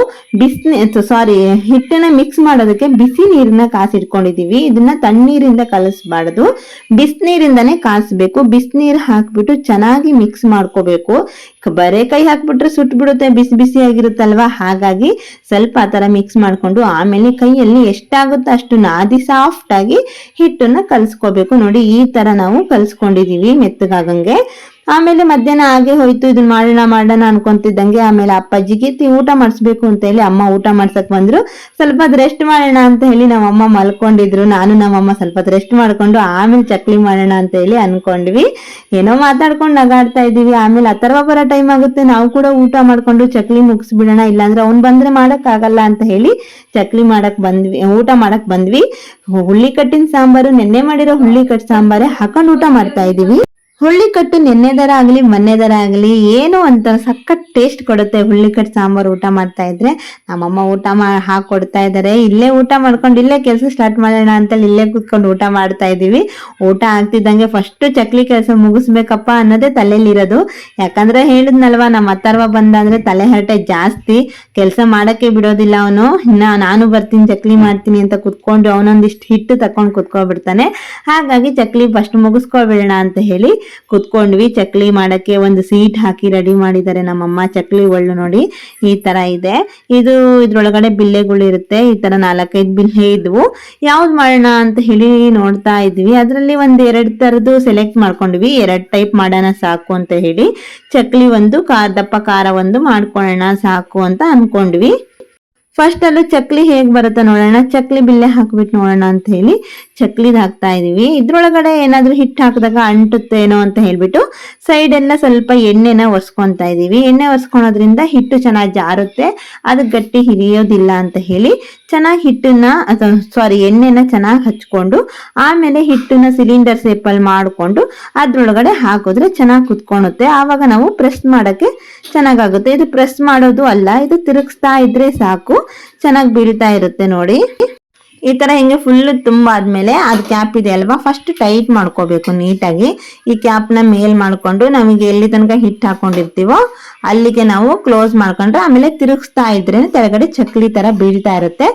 ಹಿಟ್ಟನ್ನ ಮಿಕ್ಸ್ ಮಾಡೋದಕ್ಕೆ ಬಿಸಿ ನೀರನ್ನ ಕಾಸಿಟ್ಕೊಂಡಿದೀವಿ. ಇದನ್ನ ತಣ್ಣೀರಿಂದ ಕಲಿಸ್ಬಾರ್ದು, ಬಿಸಿನೀರಿಂದಾನೇ ಕಾಯಿಸ್ಬೇಕು. ಬಿಸಿನೀರು ಹಾಕ್ಬಿಟ್ಟು ಚೆನ್ನಾಗಿ ಮಿಕ್ಸ್ ಮಾಡ್ಕೋಬೇಕು. ಬರೇ ಕೈ ಹಾಕ್ಬಿಟ್ರೆ ಸುಟ್ಟು ಬಿಡುತ್ತೆ, ಬಿಸಿ ಬಿಸಿ ಆಗಿರುತ್ತಲ್ವಾ. ಹಾಗಾಗಿ ಸ್ವಲ್ಪ ಆ ತರ ಮಿಕ್ಸ್ ಮಾಡ್ಕೊಂಡು ಆಮೇಲೆ ಕೈಯಲ್ಲಿ ಎಷ್ಟಾಗುತ್ತೋ ಅಷ್ಟು ನಾದಿ ಸಾಫ್ಟ್ ಆಗಿ ಹಿಟ್ಟನ್ನ ಕಲ್ಸ್ಕೋಬೇಕು. ನೋಡಿ ಈ ತರ ನಾವು ಕಲ್ಸ್ಕೊಂಡಿದೀವಿ ಮೆತ್ತಗಾಗಂಗೆ. ಆಮೇಲೆ ಮಧ್ಯಾಹ್ನ ಹಾಗೆ ಹೋಯ್ತು. ಇದನ್ನ ಮಾಡೋಣ ಅನ್ಕೊಂತಿದ್ದಂಗೆ ಆಮೇಲೆ ಅಪ್ಪಾಜಿಗೆ ಊಟ ಮಾಡಿಸ್ಬೇಕು ಅಂತ ಹೇಳಿ ಅಮ್ಮ ಊಟ ಮಾಡ್ಸಕ್ ಬಂದ್ರು. ಸ್ವಲ್ಪ ರೆಸ್ಟ್ ಮಾಡೋಣ ಅಂತ ಹೇಳಿ ನಮ್ಮಮ್ಮ ಮಲ್ಕೊಂಡಿದ್ರು. ನಾನು ನಮ್ಮಮ್ಮ ಸ್ವಲ್ಪ ರೆಸ್ಟ್ ಮಾಡ್ಕೊಂಡು ಆಮೇಲೆ ಚಕ್ಲಿ ಮಾಡೋಣ ಅಂತ ಹೇಳಿ ಅನ್ಕೊಂಡ್ವಿ. ಏನೋ ಮಾತಾಡ್ಕೊಂಡು ನಗಾಡ್ತಾ ಇದೀವಿ. ಆಮೇಲೆ ಅಥರ್ವ ಬರೋ ಟೈಮ್ ಆಗುತ್ತೆ, ನಾವು ಕೂಡ ಊಟ ಮಾಡ್ಕೊಂಡು ಚಕ್ಲಿ ಮುಗಿಸ್ಬಿಡೋಣ, ಇಲ್ಲಾಂದ್ರೆ ಅವ್ನ್ ಬಂದ್ರೆ ಮಾಡಕ್ ಆಗಲ್ಲ ಅಂತ ಹೇಳಿ ಚಕ್ಲಿ ಊಟ ಮಾಡಕ್ ಬಂದ್ವಿ. ಹುಳ್ಳಿಕಟ್ಟಿನ ಸಾಂಬಾರು, ನೆನ್ನೆ ಮಾಡಿರೋ ಹುಳ್ಳಿಕಟ್ಟು ಸಾಂಬಾರೇ ಹಾಕೊಂಡು ಊಟ ಮಾಡ್ತಾ ಇದೀವಿ. ಹುಳ್ಳಿಕಟ್ಟು ನೆನ್ನೆದರ ಆಗ್ಲಿ ಮೊನ್ನೆದರ ಆಗ್ಲಿ ಏನೋ ಅಂತ ಸಖತ್ ಟೇಸ್ಟ್ ಕೊಡುತ್ತೆ ಹುಳ್ಳಿಕಟ್ಟು ಸಾಂಬಾರು ಊಟ ಮಾಡ್ತಾ ಇದ್ರೆ. ನಮ್ಮಮ್ಮ ಊಟ ಹಾಕೊಡ್ತಾ ಇದಾರೆ. ಇಲ್ಲೇ ಊಟ ಮಾಡ್ಕೊಂಡು ಇಲ್ಲೇ ಕೆಲಸ ಸ್ಟಾರ್ಟ್ ಮಾಡೋಣ ಅಂತೇಳಿ ಇಲ್ಲೇ ಕುತ್ಕೊಂಡು ಊಟ ಮಾಡ್ತಾ ಇದೀವಿ. ಊಟ ಆಗ್ತಿದ್ದಂಗೆ ಫಸ್ಟ್ ಚಕ್ಲಿ ಕೆಲಸ ಮುಗಿಸ್ಬೇಕಪ್ಪ ಅನ್ನೋದೇ ತಲೆಯಲ್ಲಿರೋದು. ಯಾಕಂದ್ರೆ ಹೇಳಿದ್ನಲ್ವಾ, ನಮ್ಮ ಅಥರ್ವ ಬಂದ ಅಂದ್ರೆ ತಲೆ ಹರಟೆ ಜಾಸ್ತಿ, ಕೆಲಸ ಮಾಡಕ್ಕೆ ಬಿಡೋದಿಲ್ಲ ಅವನು. ನಾನು ಬರ್ತೀನಿ ಚಕ್ಲಿ ಮಾಡ್ತೀನಿ ಅಂತ ಕುತ್ಕೊಂಡು ಅವನೊಂದಿಷ್ಟು ಹಿಟ್ಟು ತಕೊಂಡ್ ಕುತ್ಕೊಬಿಡ್ತಾನೆ. ಹಾಗಾಗಿ ಚಕ್ಲಿ ಫಸ್ಟ್ ಮುಗಿಸ್ಕೊಬಿಡೋಣ ಅಂತ ಹೇಳಿ ಕುತ್ಕೊಂಡ್ವಿ. ಚಕ್ಲಿ ಮಾಡಕ್ಕೆ ಒಂದು ಸೀಟ್ ಹಾಕಿ ರೆಡಿ ಮಾಡಿದ್ದಾರೆ ನಮ್ಮಮ್ಮ. ಚಕ್ಲಿ ಒಳ್ಳು ನೋಡಿ ಈ ತರ ಇದೆ. ಇದ್ರೊಳಗಡೆ ಬಿಲ್ಲೆಗಳು ಇರುತ್ತೆ. ಈ ತರ 4-5 ಬಿಲ್ಲೆ ಇದ್ವು. ಯಾವ್ದು ಮಾಡೋಣ ಅಂತ ಹೇಳಿ ನೋಡ್ತಾ ಇದ್ವಿ. ಅದ್ರಲ್ಲಿ ಒಂದ್ 2 ತರದ್ದು ಸೆಲೆಕ್ಟ್ ಮಾಡ್ಕೊಂಡ್ವಿ. 2 ಟೈಪ್ ಮಾಡೋಣ ಸಾಕು ಅಂತ ಹೇಳಿ. ಚಕ್ಲಿ ಒಂದು, ದಪ್ಪ ಖಾರ ಒಂದು ಮಾಡ್ಕೊಳ್ಳೋಣ ಸಾಕು ಅಂತ ಅನ್ಕೊಂಡ್ವಿ. ಫಸ್ಟ್ ಅಲ್ಲೂ ಚಕ್ಲಿ ಹೇಗ್ ಬರುತ್ತೆ ನೋಡೋಣ, ಚಕ್ಲಿ ಬಿಲ್ಲೆ ಹಾಕ್ಬಿಟ್ಟು ನೋಡೋಣ ಅಂತ ಹೇಳಿ ಚಕ್ಲಿದ್ ಹಾಕ್ತಾ ಇದೀವಿ. ಇದ್ರೊಳಗಡೆ ಏನಾದ್ರೂ ಹಿಟ್ಟು ಹಾಕಿದಾಗ ಅಂಟುತ್ತೇನೋ ಅಂತ ಹೇಳ್ಬಿಟ್ಟು ಸೈಡ್ ಎಲ್ಲ ಸ್ವಲ್ಪ ಎಣ್ಣೆನ ಒರ್ಸ್ಕೊಂತಾ ಇದೀವಿ. ಎಣ್ಣೆ ಒರ್ಸ್ಕೊಳೋದ್ರಿಂದ ಹಿಟ್ಟು ಚೆನ್ನಾಗಿ ಜಾರುತ್ತೆ, ಅದು ಗಟ್ಟಿ ಹಿಡಿಯೋದಿಲ್ಲ ಅಂತ ಹೇಳಿ ಚೆನ್ನಾಗಿ ಎಣ್ಣೆನ ಚೆನ್ನಾಗಿ ಹಚ್ಕೊಂಡು ಆಮೇಲೆ ಹಿಟ್ಟನ್ನ ಸಿಲಿಂಡರ್ ಶೇಪ್ ಅಲ್ಲಿ ಮಾಡ್ಕೊಂಡು ಅದ್ರೊಳಗಡೆ ಹಾಕಿದ್ರೆ ಚೆನ್ನಾಗಿ ಕುತ್ಕೊಳುತ್ತೆ. ಆವಾಗ ನಾವು ಪ್ರೆಸ್ ಮಾಡಕ್ಕೆ ಚೆನ್ನಾಗಾಗುತ್ತೆ. ಇದು ಪ್ರೆಸ್ ಮಾಡೋದು ಅಲ್ಲ, ಇದು ತಿರುಗಿಸ್ತಾ ಇದ್ರೆ ಸಾಕು, ಚೆನ್ನಾಗಿ ಬೀಳ್ತಾ ಇರುತ್ತೆ ನೋಡಿ. ಈ ತರ ಹಿಂಗೆ ಫುಲ್ ತುಂಬಾದ್ಮೇಲೆ ಅದ್ ಕ್ಯಾಪ್ ಇದೆ ಅಲ್ವಾ, ಫಸ್ಟ್ ಟೈಟ್ ಮಾಡ್ಕೋಬೇಕು ನೀಟಾಗಿ. ಈ ಕ್ಯಾಪ್ ನ ಮೇಲ್ ಮಾಡ್ಕೊಂಡು ನಮಗೆ ಎಲ್ಲಿ ತನಕ ಹಿಟ್ಟು ಹಾಕೊಂಡಿರ್ತೀವೋ ಅಲ್ಲಿಗೆ ನಾವು ಕ್ಲೋಸ್ ಮಾಡ್ಕೊಂಡ್ರೆ ಆಮೇಲೆ ತಿರುಗಿಸ್ತಾ ಇದ್ರೆ ಕೆಳಗಡೆ ಚಕ್ಲಿ ತರ ಬೀಳ್ತಾ ಇರುತ್ತೆ.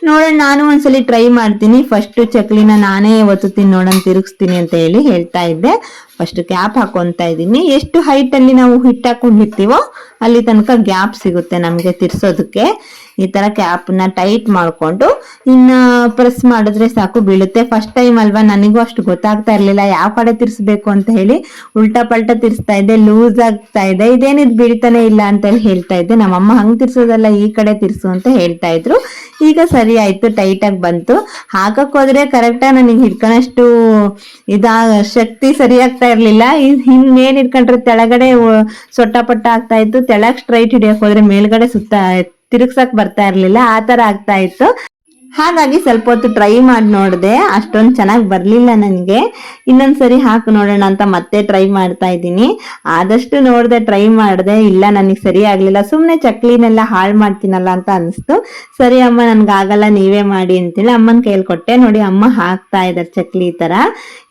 ನೋಡೋಣ, ನಾನು ಒಂದ್ಸಲಿ ಟ್ರೈ ಮಾಡ್ತೀನಿ. ಫಸ್ಟ್ ಚಕ್ಲಿನ ನಾನೇ ಒತ್ತುತ್ತೀನಿ, ನೋಡೋಣ ತಿರುಗಿಸ್ತೀನಿ ಅಂತ ಹೇಳಿ ಹೇಳ್ತಾ ಇದ್ದೆ. ಫಸ್ಟ್ ಕ್ಯಾಪ್ ಹಾಕೊಂತ ಇದೀನಿ. ಎಷ್ಟು ಹೈಟ್ ಅಲ್ಲಿ ನಾವು ಹಿಟ್ಟು ಹಾಕೊಂಡಿರ್ತೀವೋ ಅಲ್ಲಿ ತನಕ ಗ್ಯಾಪ್ ಸಿಗುತ್ತೆ ನಮ್ಗೆ ತಿರ್ಸೋದಕ್ಕೆ. ಈ ತರ ಕ್ಯಾಪ್ ನ ಟೈಟ್ ಮಾಡ್ಕೊಂಡು ಇನ್ನ ಪ್ರೆಸ್ ಮಾಡಿದ್ರೆ ಸಾಕು, ಬೀಳುತ್ತೆ. ಫಸ್ಟ್ ಟೈಮ್ ಅಲ್ವಾ, ನನಗೂ ಅಷ್ಟು ಗೊತ್ತಾಗ್ತಾ ಇರ್ಲಿಲ್ಲ ಯಾವ ಕಡೆ ತಿರ್ಸ್ಬೇಕು ಅಂತ ಹೇಳಿ. ಉಲ್ಟಾ ಪಲ್ಟಾ ತಿರ್ಸ್ತಾ ಇದ್ದೆ, ಲೂಸ್ ಆಗ್ತಾ ಇದೆ. ಇದೇನಿದ್ ಬೀಳ್ತಾ ತಿರುಗ್ತಾನೆ ಇಲ್ಲ ಅಂತ ಹೇಳ್ತಾ ಇದ್ದೆ. ನಮ್ಮಮ್ಮ ಹಂಗ್ ತಿರ್ಸೋದಲ್ಲ, ಈ ಕಡೆ ತಿರ್ಸು ಅಂತ ಹೇಳ್ತಾ ಇದ್ರು. ಈಗ ಸರಿ ಆಯ್ತು, ಟೈಟ್ ಆಗಿ ಬಂತು. ಹಾಕಕ್ ಹೋದ್ರೆ ಕರೆಕ್ಟಾಗಿ ನನಗೆ ಹಿಡ್ಕೊಳಷ್ಟು ಶಕ್ತಿ ಸರಿ ಆಗ್ತಾ ಇರ್ಲಿಲ್ಲ. ಮೇಲ್ ಹಿಡ್ಕೊಂಡ್ರೆ ತೆಳಗಡೆ ಸೊಟ್ಟ ಪಟ್ಟ ಆಗ್ತಾ ಇತ್ತು, ತೆಳಗ್ ಸ್ಟ್ರೈಟ್ ಹಿಡಿಯಕ್ ಹೋದ್ರೆ ಮೇಲ್ಗಡೆ ತಿರುಗ್ಸಕ್ ಬರ್ತಾ ಇರ್ಲಿಲ್ಲ, ಆ ತರ ಆಗ್ತಾ ಇತ್ತು. ಹಾಗಾಗಿ ಸ್ವಲ್ಪ ಹೊತ್ತು ಟ್ರೈ ಮಾಡಿ ನೋಡಿದೆ, ಅಷ್ಟೊಂದು ಚೆನ್ನಾಗಿ ಬರ್ಲಿಲ್ಲ ನನಗೆ. ಇನ್ನೊಂದ್ಸರಿ ಹಾಕಿ ನೋಡೋಣ ಅಂತ ಮತ್ತೆ ಟ್ರೈ ಮಾಡ್ತಾ ಇದ್ದೀನಿ. ಆದಷ್ಟು ನೋಡಿದೆ, ಟ್ರೈ ಮಾಡಿದೆ, ಇಲ್ಲ ನನಗೆ ಸರಿ ಆಗ್ಲಿಲ್ಲ. ಸುಮ್ಮನೆ ಚಕ್ಲಿನೆಲ್ಲ ಹಾಳು ಮಾಡ್ತೀನಲ್ಲ ಅಂತ ಅನಿಸ್ತು. ಸರಿ ಅಮ್ಮ ನನ್ಗಾಗಲ್ಲ, ನೀವೇ ಮಾಡಿ ಅಂತೇಳಿ ಅಮ್ಮನ ಕೈಯಲ್ಲಿ ಕೊಟ್ಟೆ. ನೋಡಿ ಅಮ್ಮ ಹಾಕ್ತಾ ಇದ್ದಾರೆ ಚಕ್ಲಿ ಈ ತರ.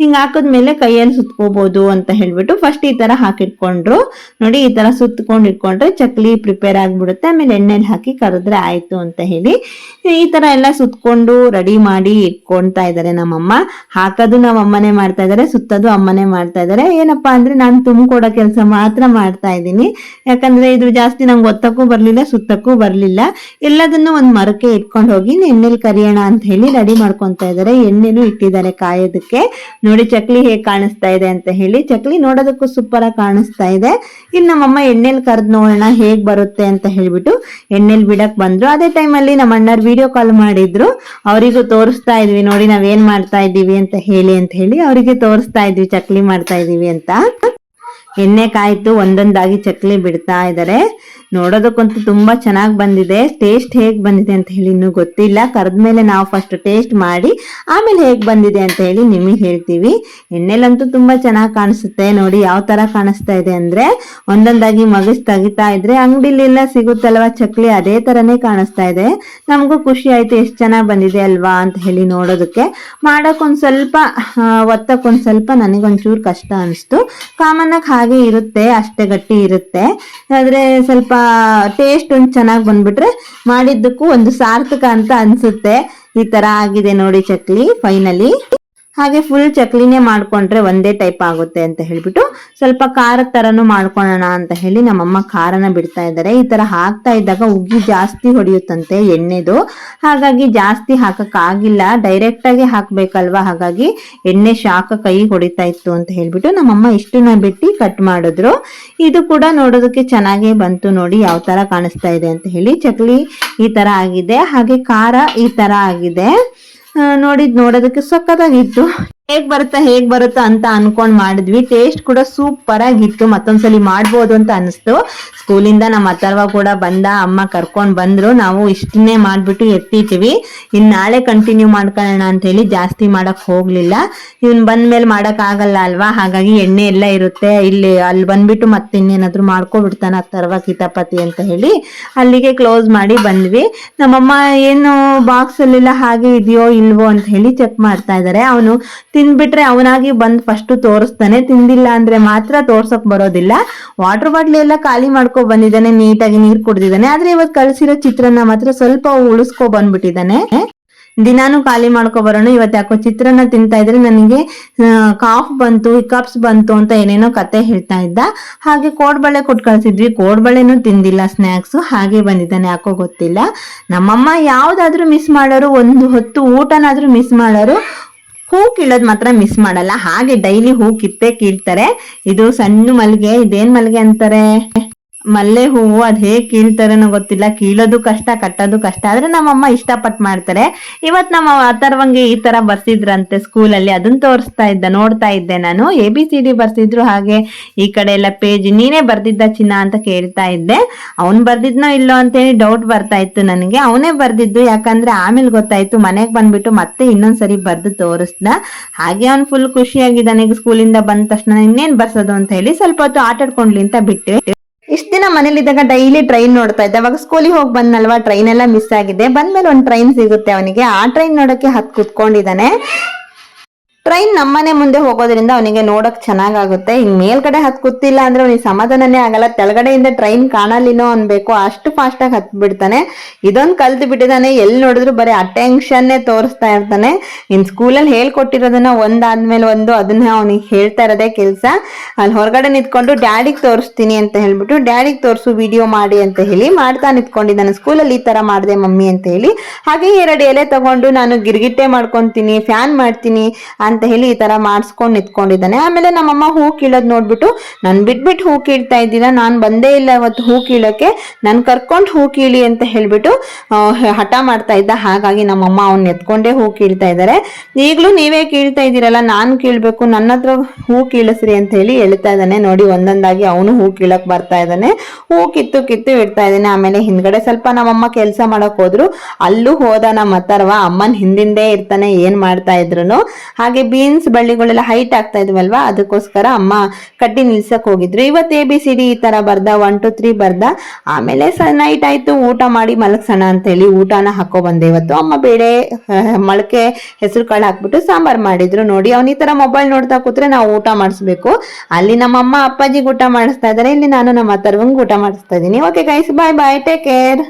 ಹಿಂಗ್ ಹಾಕಿದ್ಮೇಲೆ ಕೈಯಲ್ಲಿ ಸುತ್ಕೋಬಹುದು ಅಂತ ಹೇಳ್ಬಿಟ್ಟು ಫಸ್ಟ್ ಈ ತರ ಹಾಕಿಟ್ಕೊಂಡ್ರು. ನೋಡಿ ಈ ತರ ಸುತ್ಕೊಂಡ್ ಇಟ್ಕೊಂಡ್ರೆ ಚಕ್ಲಿ ಪ್ರಿಪೇರ್ ಆಗ್ಬಿಡುತ್ತೆ. ಆಮೇಲೆ ಎಣ್ಣೆಲಿ ಹಾಕಿ ಕರೆದ್ರೆ ಆಯ್ತು ಅಂತ ಹೇಳಿ ಈ ತರ ಎಲ್ಲ ಸುತ್ಕೊಂಡು ರೆಡಿ ಮಾಡಿ ಇಟ್ಕೊಂತಾ ಇದಾರೆ ನಮ್ಮಮ್ಮ. ಹಾಕೋದು ನಾವ್ ಅಮ್ಮನೇ ಮಾಡ್ತಾ ಇದಾರೆ, ಸುತ್ತೋದು ಅಮ್ಮನೇ ಮಾಡ್ತಾ ಇದಾರೆ. ಏನಪ್ಪಾ ಅಂದ್ರೆ ನಾನು ತುಂಬಿಕೊಡೋ ಕೆಲಸ ಮಾತ್ರ ಮಾಡ್ತಾ ಇದ್ದೀನಿ. ಯಾಕಂದ್ರೆ ಇದು ಜಾಸ್ತಿ ನಂಗೆ ಒತ್ತಕ್ಕೂ ಬರ್ಲಿಲ್ಲ, ಸುತ್ತಕ್ಕೂ ಬರ್ಲಿಲ್ಲ. ಎಲ್ಲದನ್ನು ಒಂದ್ ಮರಕ್ಕೆ ಇಟ್ಕೊಂಡು ಹೋಗಿ ಎಣ್ಣೆಲಿ ಕರಿಯೋಣ ಅಂತ ಹೇಳಿ ರೆಡಿ ಮಾಡ್ಕೊಂತಾ ಇದಾರೆ. ಎಣ್ಣೆನೂ ಇಟ್ಟಿದ್ದಾರೆ ಕಾಯೋದಕ್ಕೆ. ನೋಡಿ ಚಕ್ಲಿ ಹೇಗ್ ಕಾಣಿಸ್ತಾ ಇದೆ ಅಂತ ಹೇಳಿ. ಚಕ್ಲಿ ನೋಡೋದಕ್ಕೂ ಸೂಪರ್ ಆಗಿ ಕಾಣಿಸ್ತಾ ಇದೆ. ಇನ್ನು ನಮ್ಮಮ್ಮ ಎಣ್ಣೆಲಿ ಕರ್ದ್ ನೋಡೋಣ ಹೇಗ್ ಬರುತ್ತೆ ಅಂತ ಹೇಳ್ಬಿಟ್ಟು ಎಣ್ಣೆಲಿ ಬಿಡಕ್ ಬಂದ್ರು. ಅದೇ ಟೈಮಲ್ಲಿ ನಮ್ಮ ಅಣ್ಣರ್ ವಿಡಿಯೋ ಕಾಲ್ ಮಾಡಿದ್ರು. ಅವರಿಗೂ ತೋರಿಸ್ತಾ ಇದ್ವಿ, ನೋಡಿ ನಾವೇನ್ ಮಾಡ್ತಾ ಇದ್ದೀವಿ ಅಂತ ಹೇಳಿ ಅವರಿಗೆ ತೋರಿಸ್ತಾ ಇದ್ವಿ ಚಕ್ಲಿ ಮಾಡ್ತಾ ಇದೀವಿ ಅಂತ. ಎಣ್ಣೆ ಕಾಯ್ತು, ಒಂದೊಂದಾಗಿ ಚಕ್ಲಿ ಬಿಡ್ತಾ ಇದ್ದಾರೆ. ನೋಡೋದಕ್ಕಂತೂ ತುಂಬಾ ಚೆನ್ನಾಗಿ ಬಂದಿದೆ. ಟೇಸ್ಟ್ ಹೇಗ್ ಬಂದಿದೆ ಅಂತ ಹೇಳಿ ಇನ್ನೂ ಗೊತ್ತಿಲ್ಲ. ಕರೆದ್ಮೇಲೆ ನಾವು ಫಸ್ಟ್ ಟೇಸ್ಟ್ ಮಾಡಿ ಆಮೇಲೆ ಹೇಗ್ ಬಂದಿದೆ ಅಂತ ಹೇಳಿ ನಿಮಗೆ ಹೇಳ್ತೀವಿ. ಎಣ್ಣೆಲಂತೂ ತುಂಬಾ ಚೆನ್ನಾಗಿ ಕಾಣಿಸುತ್ತೆ. ನೋಡಿ ಯಾವ ತರ ಕಾಣಿಸ್ತಾ ಇದೆ ಅಂದ್ರೆ, ಒಂದೊಂದಾಗಿ ಮಗಸ್ ತೆಗಿತಾ ಇದ್ರೆ ಅಂಗಡಿಲೆಲ್ಲ ಸಿಗುತ್ತಲ್ವಾ ಚಕ್ಲಿ, ಅದೇ ತರನೇ ಕಾಣಿಸ್ತಾ ಇದೆ. ನಮಗೂ ಖುಷಿ ಆಯ್ತು, ಎಷ್ಟು ಚೆನ್ನಾಗಿ ಬಂದಿದೆ ಅಲ್ವಾ ಅಂತ ಹೇಳಿ ನೋಡೋದಕ್ಕೆ. ಮಾಡಕ್ ಒಂದ್ ಸ್ವಲ್ಪ ಒತ್ತಕ್ ಒಂದ್ ಸ್ವಲ್ಪ ನನಗೊಂಚೂರು ಕಷ್ಟ ಅನಿಸ್ತು. ಕಾಮನ್ ಆಗಿ ಹಾಗೆ ಇರುತ್ತೆ, ಅಷ್ಟೇ ಗಟ್ಟಿ ಇರುತ್ತೆ. ಆದ್ರೆ ಸ್ವಲ್ಪ ಟೇಸ್ಟ್ ಒಂದು ಚೆನ್ನಾಗಿ ಬಂದ್ಬಿಟ್ರೆ ಮಾಡಿದ್ದಕ್ಕೂ ಒಂದು ಸಾರ್ಥಕ ಅಂತ ಅನ್ಸುತ್ತೆ. ಈ ತರ ಆಗಿದೆ ನೋಡಿ ಚಕ್ಲಿ ಫೈನಲಿ. ಹಾಗೆ ಫುಲ್ ಚಕ್ಲಿನೇ ಮಾಡ್ಕೊಂಡ್ರೆ ಒಂದೇ ಟೈಪ್ ಆಗುತ್ತೆ ಅಂತ ಹೇಳ್ಬಿಟ್ಟು ಸ್ವಲ್ಪ ಖಾರದ ತರನು ಮಾಡ್ಕೊಳ್ಳೋಣ ಅಂತ ಹೇಳಿ ನಮ್ಮಮ್ಮ ಖಾರನ ಬಿಡ್ತಾ ಇದ್ದಾರೆ. ಈ ತರ ಹಾಕ್ತಾ ಇದ್ದಾಗ ಉಗಿ ಜಾಸ್ತಿ ಹೊಡೆಯುತ್ತಂತೆ ಎಣ್ಣೆದು. ಹಾಗಾಗಿ ಜಾಸ್ತಿ ಹಾಕಕ್ ಆಗಿಲ್ಲ, ಡೈರೆಕ್ಟ್ ಆಗಿ ಹಾಕ್ಬೇಕಲ್ವಾ. ಹಾಗಾಗಿ ಎಣ್ಣೆ ಶಾಖ ಕೈ ಹೊಡಿತಾ ಇತ್ತು ಅಂತ ಹೇಳ್ಬಿಟ್ಟು ನಮ್ಮಮ್ಮ ಇಷ್ಟನ್ನ ಬಿಟ್ಟು ಕಟ್ ಮಾಡಿದ್ರು. ಇದು ಕೂಡ ನೋಡೋದಕ್ಕೆ ಚೆನ್ನಾಗೇ ಬಂತು. ನೋಡಿ ಯಾವ ತರ ಕಾಣಿಸ್ತಾ ಇದೆ ಅಂತ ಹೇಳಿ. ಚಕ್ಲಿ ಈ ತರ ಆಗಿದೆ, ಹಾಗೆ ಖಾರ ಈ ತರ ಆಗಿದೆ. ನೋಡೋದಕ್ಕೆ ಸಕ್ಕತ್ತಾಗಿತ್ತು. ಹೇಗ್ ಬರುತ್ತಾ ಅಂತ ಅನ್ಕೊಂಡ್ ಮಾಡಿದ್ವಿ. ಟೇಸ್ಟ್ ಕೂಡ ಸೂಪರ್ ಆಗಿತ್ತು. ಮತ್ತೊಂದ್ಸಲಿ ಮಾಡ್ಬೋದು ಅಂತ ಅನಿಸ್ತು. ಸ್ಕೂಲಿಂದ ನಮ್ಮ ಅಥರ್ವ ಕೂಡ ಬಂದ, ಅಮ್ಮ ಕರ್ಕೊಂಡ್ ಬಂದ್ರು. ನಾವು ಇಷ್ಟನ್ನೇ ಮಾಡ್ಬಿಟ್ಟು ಎತ್ತಿಟ್ಟಿವಿ. ನಾಳೆ ಕಂಟಿನ್ಯೂ ಮಾಡ್ಕೊಳ್ಳೋಣ ಅಂತ ಹೇಳಿ ಜಾಸ್ತಿ ಮಾಡಕ್ ಹೋಗ್ಲಿಲ್ಲ. ಇವನ್ ಬಂದ್ಮೇಲೆ ಮಾಡಕ್ ಆಗಲ್ಲ ಅಲ್ವಾ, ಹಾಗಾಗಿ ಎಣ್ಣೆ ಎಲ್ಲ ಇರುತ್ತೆ. ಅಲ್ಲಿ ಬಂದ್ಬಿಟ್ಟು ಮತ್ತೆ ಇನ್ನೇನಾದ್ರು ಮಾಡ್ಕೊಬಿಡ್ತಾನ ಅಥರ್ವ ಕಿತಾಪತಿ ಅಂತ ಹೇಳಿ ಅಲ್ಲಿಗೆ ಕ್ಲೋಸ್ ಮಾಡಿ ಬಂದ್ವಿ. ನಮ್ಮಮ್ಮ ಏನು ಬಾಕ್ಸ್ ಅಲ್ಲೆಲ್ಲ ಹಾಗೆ ಇದೆಯೋ ಇಲ್ವೋ ಅಂತ ಹೇಳಿ ಚೆಕ್ ಮಾಡ್ತಾ ಇದಾರೆ. ಅವನು ತಿಂದ್ಬಿಟ್ರೆ ಅವನಾಗಿ ಬಂದ್ ಫಸ್ಟ್ ತೋರಿಸ್ತಾನೆ, ತಿಂದಿಲ್ಲ ಅಂದ್ರೆ ಮಾತ್ರ ತೋರ್ಸಕ್ ಬರೋದಿಲ್ಲ. ವಾಟರ್ ಬಾಟ್ಲಿ ಎಲ್ಲ ಖಾಲಿ ಮಾಡ್ಕೊ ಬಂದಿದ್ದಾನೆ, ನೀಟಾಗಿ ನೀರ್ ಕುಡ್ದಿದ್ದಾನೆ. ಆದ್ರೆ ಇವತ್ತು ಕಳ್ಸಿರೋ ಚಿತ್ರಾನ್ನ ಮಾತ್ರ ಸ್ವಲ್ಪ ಉಳಿಸ್ಕೊ ಬಂದ್ಬಿಟ್ಟಿದ್ದಾನೆ. ದಿನಾನು ಖಾಲಿ ಮಾಡ್ಕೊ ಬರೋಣ, ಇವತ್ತು ಯಾಕೋ ಚಿತ್ರಾನ್ನ ತಿಂತಾ ಇದ್ರೆ ನನಗೆ ಕಾಫ್ ಬಂತು, ಹಿಕಾಪ್ಸ್ ಬಂತು ಅಂತ ಏನೇನೋ ಕತೆ ಹೇಳ್ತಾ ಇದ್ದ. ಹಾಗೆ ಕೋಡ್ಬಳೆ ಕೊಟ್ಟು ಕಳ್ಸಿದ್ವಿ, ಕೋಡ್ಬಳೆನೂ ತಿಂದಿಲ್ಲ, ಸ್ನಾಕ್ಸ್ ಹಾಗೆ ಬಂದಿದ್ದಾನೆ, ಯಾಕೋ ಗೊತ್ತಿಲ್ಲ. ನಮ್ಮಮ್ಮ ಯಾವ್ದಾದ್ರು ಮಿಸ್ ಮಾಡೋರು, ಒಂದು ಹೊತ್ತು ಊಟನಾದ್ರೂ ಮಿಸ್ ಮಾಡೋರು, ಹೂ ಕೀಳೋದ್ ಮಾತ್ರ ಮಿಸ್ ಮಾಡಲ್ಲ. ಹಾಗೆ ಡೈಲಿ ಹೂ ಕಿತ್ತೇ ಕೀಳ್ತಾರೆ. ಇದು ಸಣ್ಣ ಮಲ್ಗೆ, ಇದೇನ್ ಮಲ್ಗೆ ಅಂತಾರೆ, ಮಲ್ಲೆ ಹೂವು. ಅದ್ ಹೇಗ್ ಕೀಳ್ತಾರೇನೋ ಗೊತ್ತಿಲ್ಲ, ಕೀಳೋದು ಕಷ್ಟ, ಕಟ್ಟೋದು ಕಷ್ಟ. ಆದ್ರೆ ನಮ್ಮಮ್ಮ ಇಷ್ಟಪಟ್ಟು ಮಾಡ್ತಾರೆ. ಇವತ್ ನಮ್ಮ ಅಥರ್ವಂಗೆ ಈ ತರ ಬರ್ಸಿದ್ರಂತೆ ಸ್ಕೂಲಲ್ಲಿ, ಅದನ್ನ ತೋರಿಸ್ತಾ ಇದ್ದ, ನೋಡ್ತಾ ಇದ್ದೆ ನಾನು. ABCD ಬರ್ಸಿದ್ರು. ಹಾಗೆ ಈ ಕಡೆ ಎಲ್ಲ ಪೇಜ್ ನೀನೇ ಬರ್ದಿದ್ದ ಚಿನ್ನ ಅಂತ ಕೇಳ್ತಾ ಇದ್ದೆ. ಅವ್ನ್ ಬರ್ದಿದ್ನೋ ಇಲ್ಲೋ ಅಂತ ಹೇಳಿ ಡೌಟ್ ಬರ್ತಾ ಇತ್ತು ನನಗೆ. ಅವನೇ ಬರ್ದಿದ್ದು, ಯಾಕಂದ್ರೆ ಆಮೇಲೆ ಗೊತ್ತಾಯ್ತು. ಮನೆಗ್ ಬಂದ್ಬಿಟ್ಟು ಮತ್ತೆ ಇನ್ನೊಂದ್ಸರಿ ಬರ್ದು ತೋರಿಸ್ದ. ಹಾಗೆ ಅವ್ನ್ ಫುಲ್ ಖುಷಿಯಾಗಿದ್ದಾನೆ. ಈಗ ಸ್ಕೂಲಿಂದ ಬಂದ ತಕ್ಷಣ ಇನ್ನೇನ್ ಬರ್ಸೋದು ಅಂತ ಹೇಳಿ ಸ್ವಲ್ಪ ಹೊತ್ತು ಆಟಾಡ್ಕೊಂಡ್ಲಿ ಅಂತ ಬಿಟ್ಟೆ. ಇಷ್ಟ ದಿನ ಮನೇಲಿದ್ದಾಗ ಡೈಲಿ ಟ್ರೈನ್ ನೋಡ್ತಾ ಇದ್ದೆ. ಅವಾಗ ಸ್ಕೂಲಿಗೆ ಹೋಗಿ ಬಂದ್ನಲ್ವಾ, ಟ್ರೈನ್ ಎಲ್ಲ ಮಿಸ್ ಆಗಿದೆ. ಬಂದ್ಮೇಲೆ ಒಂದು ಟ್ರೈನ್ ಸಿಗುತ್ತೆ ಅವನಿಗೆ, ಆ ಟ್ರೈನ್ ನೋಡಕ್ಕೆ ಹತ್ ಕುತ್ಕೊಂಡಿದ್ದಾನೆ. ಟ್ರೈನ್ ನಮ್ಮನೆ ಮುಂದೆ ಹೋಗೋದ್ರಿಂದ ಅವನಿಗೆ ನೋಡಕ್ ಚೆನ್ನಾಗಾಗುತ್ತೆ. ಹಿಂಗ್ ಮೇಲ್ಗಡೆ ಹತ್ ಕೂತಿಲ್ಲ ಅಂದ್ರೆ ಅವನಿಗೆ ಸಮಾಧಾನನೇ ಆಗಲ್ಲ. ತೆಳಗಡೆಯಿಂದ ಟ್ರೈನ್ ಕಾಣಲಿನೋ ಅನ್ಬೇಕು, ಅಷ್ಟು ಫಾಸ್ಟ್ ಆಗಿ ಹತ್ ಬಿಡ್ತಾನೆ. ಇದೊಂದು ಕಲ್ತು ಬಿಟ್ಟಿದ್ದಾನೆ. ಎಲ್ಲಿ ನೋಡಿದ್ರು ಬರೀ ಅಟೆನ್ಷನ್ನೇ ತೋರಿಸ್ತಾ ಇರ್ತಾನೆ. ಇನ್ ಸ್ಕೂಲಲ್ಲಿ ಹೇಳ್ಕೊಟ್ಟಿರೋದನ್ನ ಒಂದಾದ್ಮೇಲೆ ಒಂದು ಅದನ್ನ ಅವನಿಗೆ ಹೇಳ್ತಾ ಇರೋದೇ ಕೆಲ್ಸ. ಅಲ್ಲಿ ಹೊರಗಡೆ ನಿಂತ್ಕೊಂಡು ಡ್ಯಾಡಿಗ್ ತೋರಿಸ್ತೀನಿ ಅಂತ ಹೇಳ್ಬಿಟ್ಟು, ಡ್ಯಾಡಿಗ್ ತೋರಿಸು ವಿಡಿಯೋ ಮಾಡಿ ಅಂತ ಹೇಳಿ ಮಾಡ್ತಾ ನಿಂತ್ಕೊಂಡಿದ್ದಾನೆ. ಸ್ಕೂಲಲ್ಲಿ ಈ ತರ ಮಾಡಿದೆ ಮಮ್ಮಿ ಅಂತ ಹೇಳಿ. ಹಾಗೆ 2 ಎಲೆ ತಗೊಂಡು ನಾನು ಗಿರ್ಗಿಟ್ಟೆ ಮಾಡ್ಕೊಂತೀನಿ, ಫ್ಯಾನ್ ಮಾಡ್ತೀನಿ ಅಂತ ಹೇಳಿ ಈ ತರ ಮಾಡಿಸ್ಕೊಂಡು ನಿಂತ್ಕೊಂಡಿದ್ದಾನೆ. ಆಮೇಲೆ ನಮ್ಮಮ್ಮ ಹೂ ಕೀಳೋದ್ ನೋಡ್ಬಿಟ್ಟು ನನ್ ಬಿಟ್ಬಿಟ್ಟು ಹೂ ಕೀಳ್ತಾ ಇದ್ದೀರಾ, ನಾನ್ ಬಂದೇ ಇಲ್ಲ ಇವತ್ತು ಹೂ ಕೀಳಕ್ಕೆ, ನನ್ ಕರ್ಕೊಂಡ್ ಹೂ ಕೀಳಿ ಅಂತ ಹೇಳ್ಬಿಟ್ಟು ಹಠ ಮಾಡ್ತಾ ಇದ್ದ. ಹಾಗಾಗಿ ನಮ್ಮಮ್ಮ ಅವ್ನ್ ಎತ್ಕೊಂಡೇ ಹೂ ಕೀಳ್ತಾ ಇದ್ದಾರೆ. ಈಗ್ಲೂ ನೀವೇ ಕೀಳ್ತಾ ಇದ್ದೀರಲ್ಲ, ನಾನ್ ಕೀಳ್ಬೇಕು, ನನ್ನ ಹತ್ರ ಹೂ ಕೀಳಿಸ್ರಿ ಅಂತ ಹೇಳಿ ಹೇಳ್ತಾ ಇದ್ದಾನೆ. ನೋಡಿ ಒಂದೊಂದಾಗಿ ಅವನು ಹೂ ಕೀಳಕ್ ಬರ್ತಾ ಇದ್ದಾನೆ. ಹೂ ಕಿತ್ತು ಇಡ್ತಾ ಇದ್ದಾನೆ. ಆಮೇಲೆ ಹಿಂದ್ಗಡೆ ಸ್ವಲ್ಪ ನಮ್ಮಮ್ಮ ಕೆಲ್ಸ ಮಾಡಕ್ ಹೋದ್ರು. ಅಲ್ಲೂ ಹೋದ ನಮ್ಮ ಅಥರ್ವ ಅಮ್ಮನ್ ಹಿಂದಿಂದೇ ಇರ್ತಾನೆ ಏನ್ ಮಾಡ್ತಾ ಇದ್ರು. ಹಾಗೆ ಬೀನ್ಸ್ ಬಳ್ಳಿಗಳೆಲ್ಲ ಹೈಟ್ ಆಗ್ತಾ ಇದ್ವಲ್ವಾ, ಅದಕ್ಕೋಸ್ಕರ ಅಮ್ಮ ಕಟ್ಟಿ ನಿಲ್ಸಕ್ ಹೋಗಿದ್ರು. ಇವತ್ತು ABCD ಈ ತರ ಬರ್ದ, 1 2 3 ಬರ್ದ. ಆಮೇಲೆ ನೈಟ್ ಆಯ್ತು, ಊಟ ಮಾಡಿ ಮಲಗ್ಸೋಣ ಅಂತ ಹೇಳಿ ಊಟನ ಹಾಕೋ ಬಂದೆ. ಇವತ್ತು ಅಮ್ಮ ಬೇಳೆ ಮೊಳಕೆ ಹೆಸರು ಕಾಳು ಹಾಕ್ಬಿಟ್ಟು ಸಾಂಬಾರ್ ಮಾಡಿದ್ರು. ನೋಡಿ ಅವ್ನ ಈ ತರ ಮೊಬೈಲ್ ನೋಡ್ತಾ ಕೂತ್ರೆ ನಾವು ಊಟ ಮಾಡಿಸ್ಬೇಕು. ಅಲ್ಲಿ ನಮ್ಮಮ್ಮ ಅಪ್ಪಾಜಿಗೆ ಊಟ ಮಾಡಿಸ್ತಾ ಇದಾರೆ, ಇಲ್ಲಿ ನಾನು ನಮ್ಮ ಅಥರ್ವಂಗ್ ಊಟ ಮಾಡಿಸ್ತಾ ಇದೀನಿ. ಓಕೆ ಗೈಸ್, ಬಾಯ್ ಬಾಯ್, ಟೇಕ್ ಕೇರ್.